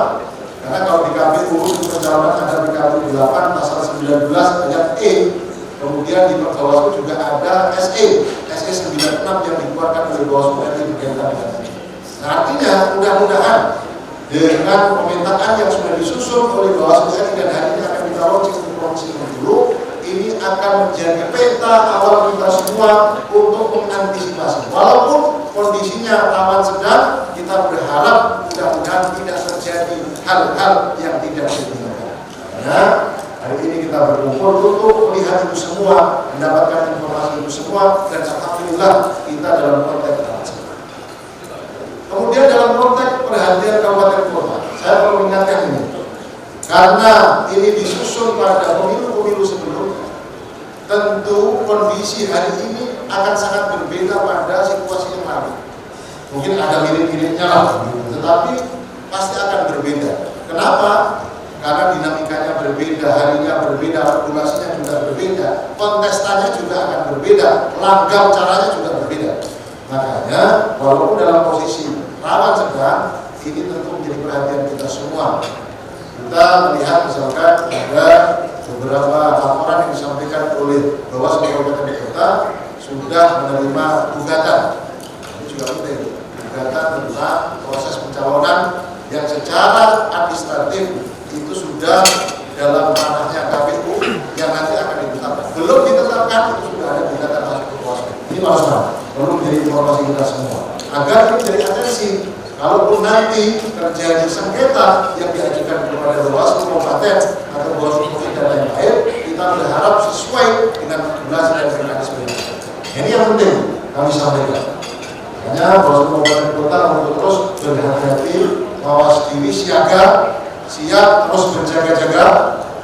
Karena kalau di KPU untuk pencalonan ada di KPU 8 pasal 19 ayat E. Kemudian di Bawaslu juga ada SE 96 yang dikeluarkan oleh Bawaslu RI berkaitan dengan ini. Nah, artinya mudah-mudahan dengan pemetaan yang sudah disusun oleh Bawaslu RI dan hari ini akan kita launching di Provinsi Bengkulu, ini akan menjadi peta awal kita semua untuk mengantisipasi. Walaupun kondisinya rawan sedang, kita berharap mudah-mudahan tidak terjadi hal-hal yang tidak diinginkan. Karena hari ini kita berkumpul untuk melihat itu semua, mendapatkan informasi itu semua, dan alhamdulillah kita dalam konteks rawan. Kemudian dalam konteks perhatian kabupaten kota, saya perlu mengingatkan ini, karena ini disusun pada pemilu-pemilu sebelumnya, tentu kondisi hari ini akan sangat berbeda pada situasi yang lalu. Mungkin ada mirip-miripnya lah, tetapi pasti akan berbeda. Kenapa? Karena dinamikanya berbeda, harinya berbeda, regulasinya juga berbeda, kontestannya juga akan berbeda, langgam caranya juga berbeda. Makanya walaupun dalam posisi rawan sedang, ini tentu menjadi perhatian kita semua. Kita melihat misalkan ada beberapa laporan yang disampaikan oleh Bawaslu Kabupaten Kota sudah menerima gugatan. Ini juga penting, gugatan tentang proses pencalonan yang secara administratif itu sudah dalam ranahnya KPU yang nanti akan ditetapkan. Belum ditetapkan, itu sudah ada gugatan masuk ke Bawaslu. Ini masalah, perlu menjadi informasi kita semua. Agar menjadi atensi, kalaupun nanti terjadi sengketa yang diajukan kepada Bawaslu Kabupaten atau Bawaslu Provinsi dan lain-lain, kita berharap sesuai dengan regulasi dan mekanisme. Ini yang penting kami sampaikan. Hanya Bawaslu Kabupaten Kota untuk terus berhati-hati, mawas diri, siaga, siap terus berjaga-jaga.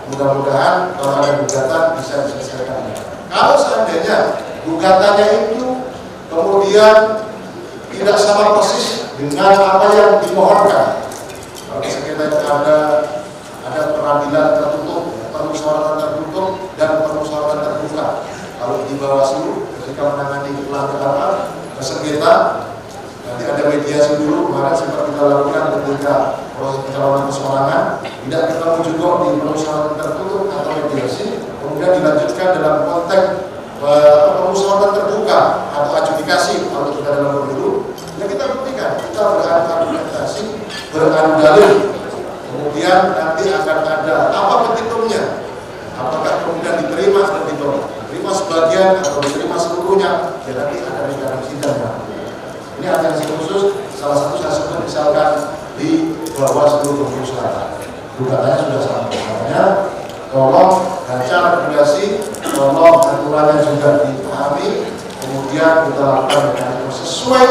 Mudah-mudahan kalau ada gugatan bisa diselesaikan. Kalau seandainya gugatannya itu kemudian tidak sama persis dengan apa yang dimohonkan, kalau sengketa itu ada peradilan tertutup, permusyawaratan tertutup dan permusyawaratan terbuka. Kalau di Bawaslu ketika menangani pelanggaran sengketa, nanti ada mediasi dulu. Kemarin sempat kita lakukan ketika proses pencalonan persoalangan, tidak ketemu juga di permusyawaratan tertutup atau mediasi, kemudian dilanjutkan dalam konteks permusyawaratan terbuka atau adjudikasi kalau kita dalam pemilu. Ya kita buktikan, kita berargumentasi, beradu dalil, kemudian nanti akan ada apa petitumnya, apakah kemudian diterima atau ditolak, diterima sebagian atau diterima seluruhnya, ya nanti ada mekanisme sidang. Ini atensi khusus salah satu saya sebut misalkan di Bawaslu Bengkulu Selatan, gugatannya sudah sampai. Makanya tolong baca regulasi, tolong aturannya juga dipahami, kemudian kita lakukan dengan sesuai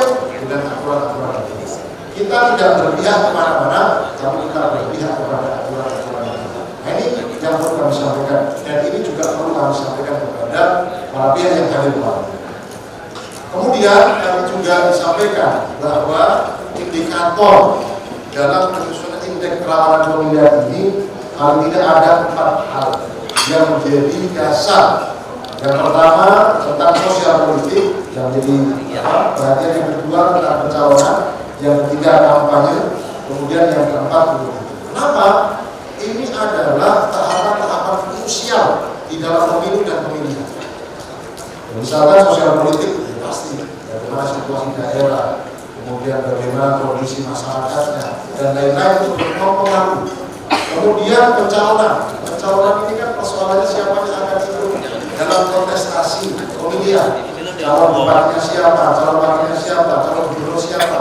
dengan aturan-aturan itu. Kita tidak berpihak kemana-mana, tapi kita berpihak kepada aturan-aturan itu. Nah, ini yang perlu kami sampaikan, dan ini juga perlu kami sampaikan kepada para pihak yang hadir malam. Kemudian kami juga disampaikan bahwa indikator dalam penyusunan indeks kerawanan pemilihan ini paling tidak ada 4 hal yang menjadi dasar. Yang pertama tentang sosial politik yang menjadi perhatian, yang kedua tentang pencalonan, yang ketiga kampanye, kemudian yang keempat politik. Kenapa? Ini adalah tahapan-tahapan krusial di dalam pemilu dan pemilihan. Misalkan sosial politik pasti bagaimana situasi daerah, kemudian bagaimana kondisi masyarakatnya, dan lain-lain itu berpengaruh. Kemudian pencalonan ini kan persoalannya siapa yang akan ikut dalam kontestasi pemilihan. Calon bupatinya siapa, calon wakilnya siapa, calon gubernur siapa,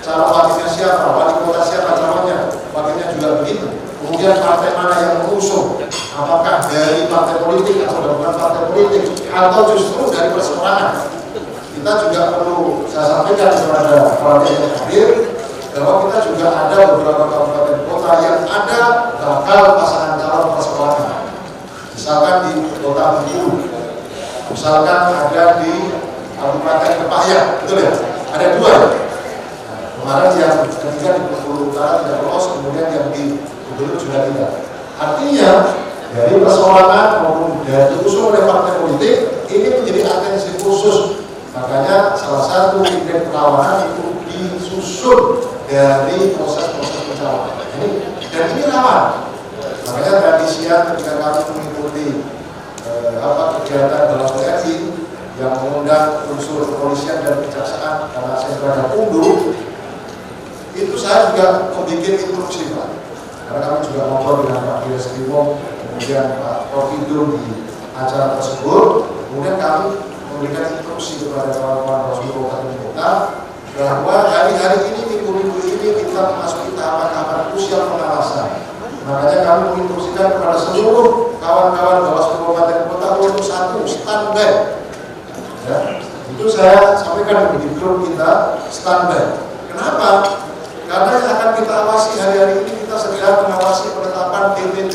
calon wakilnya siapa, wali kota siapa calonnya, wakilnya juga begitu. Kemudian partai mana yang mengusung, apakah dari partai politik atau bukan partai politik, atau justru dari perseorangan. Kita juga perlu saya sampaikan kepada para yang hadir bahwa kita juga ada beberapa kabupaten kota yang ada bakal pasangan calon perseorangan. Misalkan di Kota Bengkulu, misalkan ada di Kabupaten Kepahyang, betul ya? Ada 2 ya? Nah, kemarin yang ketiga di Bengkulu Utara tidak lolos, kemudian yang di Gubernur juga tidak. Artinya dari perseorangan maupun dari diusung oleh partai politik ini menjadi atensi khusus. Makanya salah satu indeks kerawanan itu disusun dari proses-proses pencalonan. Dan ini rawan. Makanya tadi siang ketika kami mengikuti kegiatan dalam PRI yang mengundang unsur kepolisian dan kejaksaan karena saya berada Pundu, itu saya juga membuat instruksi Pak. Karena kami juga ngobrol dengan Pak Direskrimum, kemudian Pak Providur di acara tersebut, kemudian kami memberikan instruksi kepada kawan-kawan Bawaslu Kabupaten Kota bahwa hari-hari ini, minggu-minggu ini kita memasuki tahapan-tahapan krusial pengawasan. Makanya kami menginstruksikan kepada seluruh kawan-kawan Bawaslu Kabupaten Kota untuk satu standby. Ya, itu saya sampaikan di grup kita standby. Kenapa? Karena yang akan kita awasi hari-hari ini kita sedang mengawasi penetapan DPT.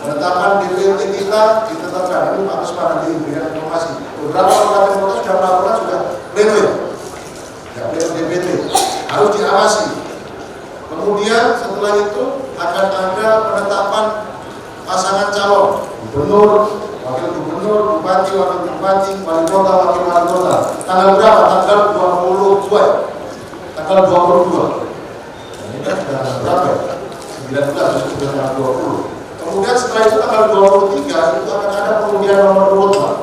Penetapan DPT kita ditetapkan. Ini Pak Usman nanti memberikan informasi. Beberapa kabupaten kota sudah melakukan sudah pleno ya, pleno DPT harus diawasi. Kemudian setelah itu akan ada penetapan pasangan calon gubernur, wakil gubernur, bupati, wakil bupati, wali kota, wakil wali kota. Tanggal berapa? Tanggal 22. Tanggal 22. Ini kan sudah berapa ya? 19 sudah tanggal 20. Kemudian setelah itu tanggal 23 itu akan ada pengundian nomor urut Pak.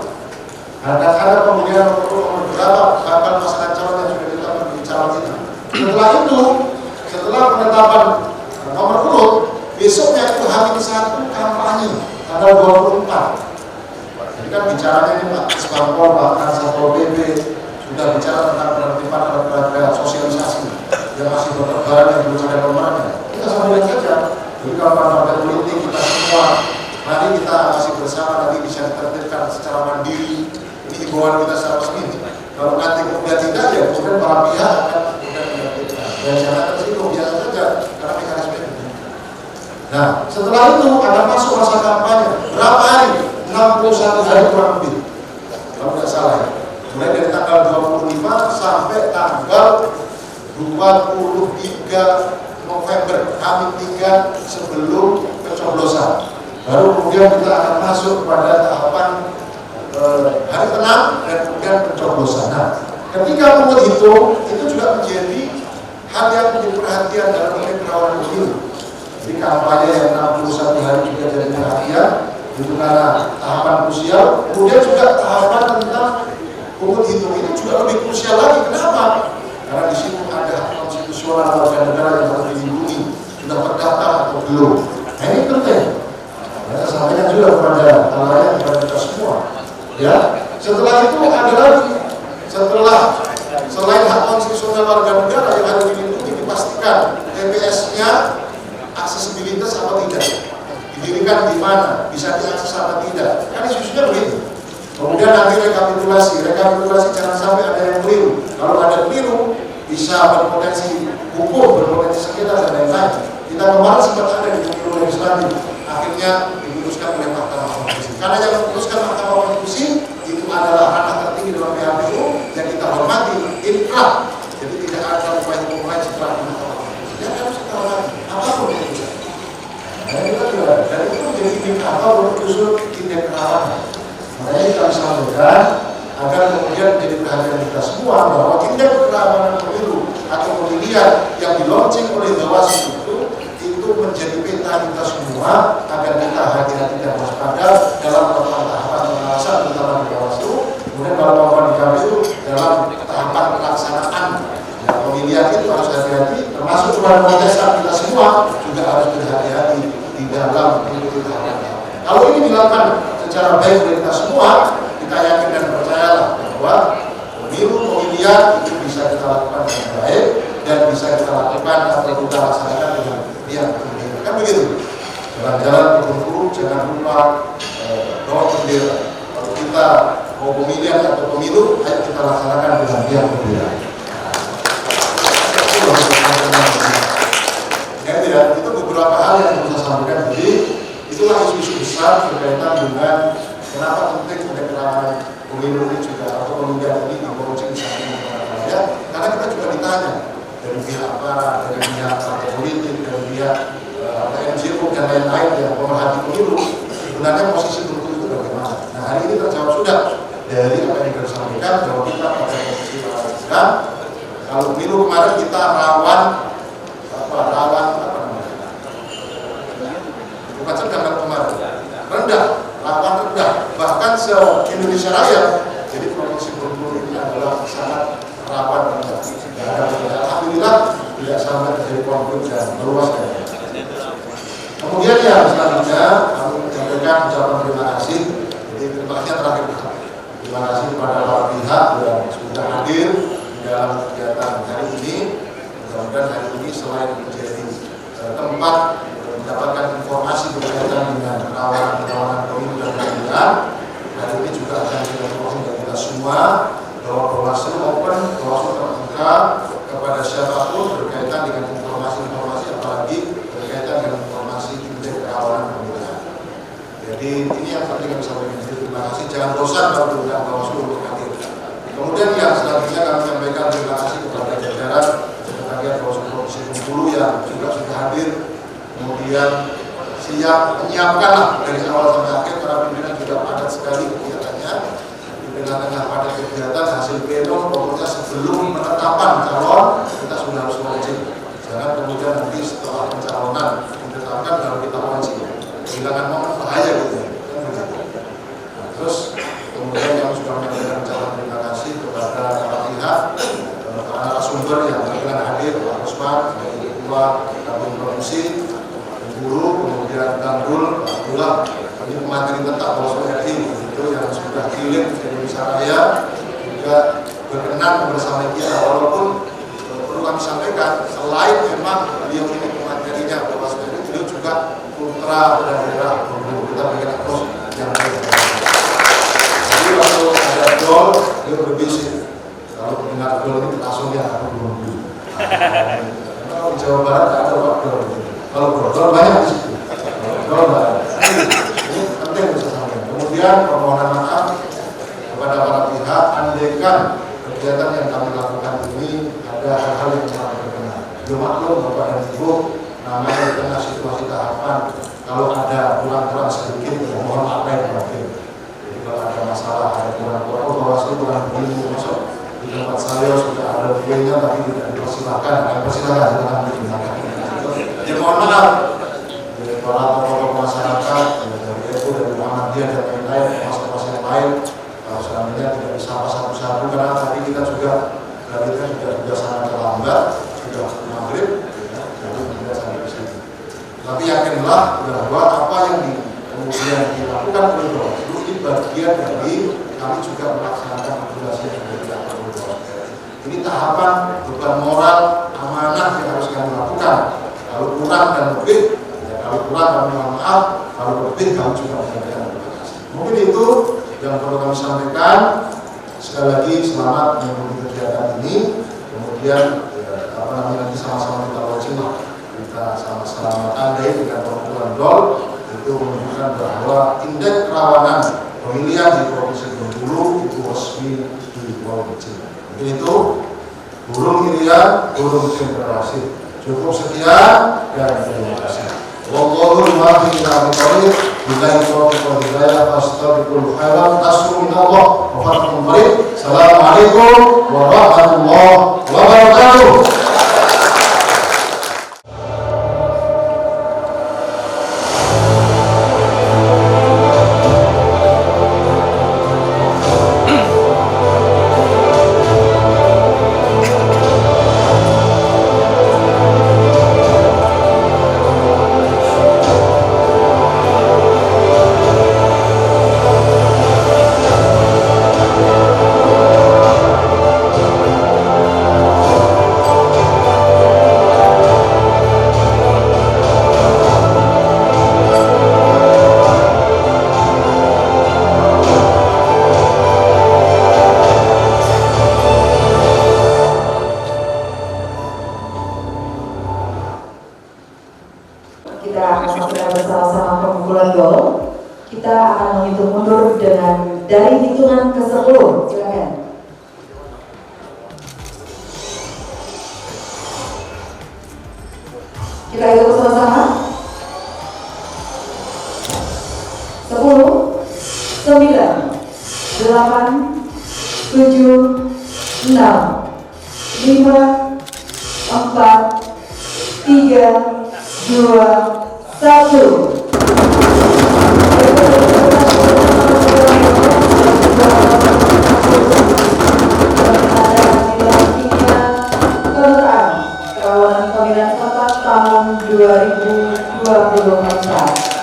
Akan ada pengundian nomor urut berapa bakal pasangan calon yang sudah ditetapkan di calon itu. Setelah itu, setelah penetapan nomor urut, besoknya itu H-1 kampanye tanggal 24. Jadi kan bicaranya ini Pak Spangpol, Pak Satpol PP sudah bicara tentang penertiban alat sosialisasi yang masih bertebaran yang belum ada nomornya. Kita sambil saja. Jadi kalau partai politik kita semua, mari kita masih bersama nanti bisa ditertibkan secara mandiri. Ini himbauan kita secara resmi. Kalau nanti kemudian tidak ya, kemudian para pihak akan kemudian menertibkan. Dan jangan tersinggung, biasa saja karena mekanisme ini. Nah, setelah itu akan masuk masa kampanye. Berapa hari? 61 hari kurang lebih. Kalau tidak salah ya. Mulai dari tanggal 25 sampai tanggal 23 November, H-3 sebelum pencoblosan. Baru kemudian kita akan masuk pada tahapan hari tenang dan kemudian pencoblosan. Nah, ketika menghitung itu juga menjadi hal yang menjadi perhatian dalam indeks kerawanan pemilu. Jadi kampanye yang 61 hari juga jadi perhatian, itu karena tahapan krusial. Kemudian juga tahapan tentang pungut hitung ini juga lebih krusial lagi. Kenapa? Karena di situ ada hak konstitusional warga negara yang harus dilindungi, sudah terdaftar atau belum. Nah ini penting. Saya sampaikan juga kepada kepada kita semua. Ya, setelah itu ada lagi, setelah Selain hak konstitusional warga negara yang harus dilindungi, dipastikan TPS-nya aksesibilitas atau tidak, didirikan di mana, bisa diakses atau tidak. Kan isunya begitu. Kemudian nanti rekapitulasi jangan sampai ada yang keliru. Kalau ada keliru, bisa berpotensi hukum, berpotensi sengketa dan lain-lain. Kita kemarin sempat ada di pemilu legislatif, akhirnya diputuskan oleh Mahkamah Konstitusi. Karena yang memutuskan Mahkamah Konstitusi itu adalah ranah tertinggi dalam PHPU yang kita hormati, inkrah. Jadi tidak ada upaya hukum lain setelah Mahkamah Konstitusi. Yang harus kita hormati, apapun keputusan. Nah, itu juga, dan itu menjadi indikator untuk usul indeks kerawanan. Makanya kita sampaikan agar kemudian menjadi perhatian kita semua bahwa indeks kerawanan pemilu atau pemilihan yang di-launching oleh Bawaslu itu menjadi peta kita semua agar kita hati-hati dan waspada dalam tahapan pengawasan terutama di Bawaslu, kemudian kawan-kawan di KPU dalam tahapan pelaksanaan pemilihan itu harus hati-hati, termasuk juga kontestan kita semua juga harus berhati-hati di dalam mengikuti tahapan. Kalau ini dilakukan secara baik oleh kita semua, kita yakin dan percayalah bahwa pemilihan itu bisa kita lakukan dengan baik dan bisa kita lakukan atau kita laksanakan dengan yang berbeda. Kan begitu. Jalan-jalan berburu, jangan lupa bawa bendera. Kalau kita mau pemilihan atau pemilu, ayo kita laksanakan dengan yang berbeda. Itu beberapa hal yang bisa sampaikan. Jadi itulah isu-isu besar berkaitan dengan kenapa penting pendekatan pemilu ini juga atau pemilihan ini di ya, karena kita juga ditanya dari pihak aparat, dari pihak partai politik, dari pihak NGO dan lain-lain yang pemerhati pemilu, sebenarnya posisi pemilu itu bagaimana? Nah, hari ini terjawab sudah dari apa yang disampaikan bahwa kita pada posisi sedang. Kalau pemilu kemarin kita rawan bukan sedang kan kemarin rendah, rawan rendah, bahkan se-Indonesia Raya. Jadi provinsi Bengkulu ini adalah sangat rawan rendah. Alhamdulillah tidak sampai terjadi konflik dan meluas. Kemudian yang selanjutnya kami menyampaikan ucapan terima kasih. Jadi terima kasih terakhir. Terima kasih kepada para pihak yang sudah hadir di dalam kegiatan hari ini. Mudah-mudahan hari ini selain menjadi tempat mendapatkan informasi berkaitan dengan rawanan pemilu dan pemilihan, hari ini juga akan diinformasi dari kita semua bahwa Bawaslu open, Bawaslu terbuka kepada siapapun berkaitan dengan informasi-informasi, apalagi berkaitan dengan informasi indeks kerawanan pemilihan. Jadi ini yang penting yang saya sampaikan. Terima kasih. Jangan bosan kalau diundang Bawaslu untuk hadir. Kemudian yang selanjutnya kami sampaikan terima kasih kepada jajaran Sekretariat Bawaslu Provinsi Bengkulu yang juga sudah hadir. Kemudian siap menyiapkan dari awal sampai akhir, para pimpinan juga padat sekali kegiatannya. Di tengah-tengah pada kegiatan hasil pleno, pokoknya sebelum penetapan calon kita sudah harus launching. Jangan kemudian nanti setelah pencalonan ditetapkan baru kita launching. Kehilangan momen bahaya gitu. Nah, terus kemudian yang sudah menyampaikan ucapan terima kasih kepada para pihak, para narasumber yang berkenan hadir, Pak Usman, Ketua Kpu Provinsi, Guru, kemudian Tanggul, Pak Abdullah, ini pemateri tetap Bawaslu RI itu yang sudah kirim ke Indonesia Raya juga berkenan bersama kita. Walaupun perlu kami sampaikan, selain memang beliau ini pematerinya Bawaslu RI, beliau juga putra daerah Bengkulu. Kita berikan terus yang baik. Jadi waktu ada gol, beliau berbisik. Kalau mendengar gol ini langsung dia akan Bengkulu. Kalau di Jawa Barat ada gol. Kalau gol banyak di situ. Gol banyak. Ini penting bisa sampaikan. Kemudian permohonan maaf kepada para pihak, andaikan kegiatan yang kami lakukan ini ada hal-hal yang kurang berkenan. Maklum Bapak dan Ibu, namanya di tengah situasi tahapan, kalau ada kurang-kurang sedikit, mohon maaf yang terakhir. Jadi kalau ada masalah, ada kurang-kurang, Bawaslu kurang begini, masuk di tempat saya sudah ada videonya tapi tidak dipersilakan, silakan digunakan. Ya mohon maaf, para tokoh masyarakat dari itu, dari Muhammadiyah dan lain-lain, mas-mas yang lain, selanjutnya tidak bisa satu-satu karena tadi kita juga sudah sangat terlambat, sudah maghrib, jadi tidak sampai ke sini. Tapi yakinlah bahwa apa yang kemudian dilakukan oleh Bawaslu ini bagian dari kami juga melaksanakan regulasi yang sudah dilakukan oleh Bawaslu. Ini tahapan beban moral amanah yang harus kami lakukan. Kalau kurang dan lebih, ya kalau kurang kami mohon maaf, kalau lebih kami juga menyampaikan terima kasih. Mungkin itu yang perlu kami sampaikan. Sekali lagi selamat mengikuti kegiatan ini. Kemudian nanti sama-sama kita launching, kita sama-sama tandai dengan pengumpulan DOL itu menunjukkan bahwa indeks kerawanan pemilihan di Provinsi Bengkulu itu resmi di Provinsi. Mungkin itu burung irian, burung cendrawasih. Cukup sekian dan terima kasih. Wallahul muwaffiq ila aqwamit billahi taufiq wal hidayah fastabiqul khairat tasru minallah wa fathul qarib. Assalamualaikum warahmatullahi wabarakatuh. Kita akan segera bersama-sama pengumpulan DOL. Kita akan menghitung mundur dengan dari hitungan ke-10. Silakan. Kita hitung bersama-sama. 10, 9, 8, 7, 6, 5, 4, 3, 2, 1. Kawanan Pemilihan Kota tahun 2024.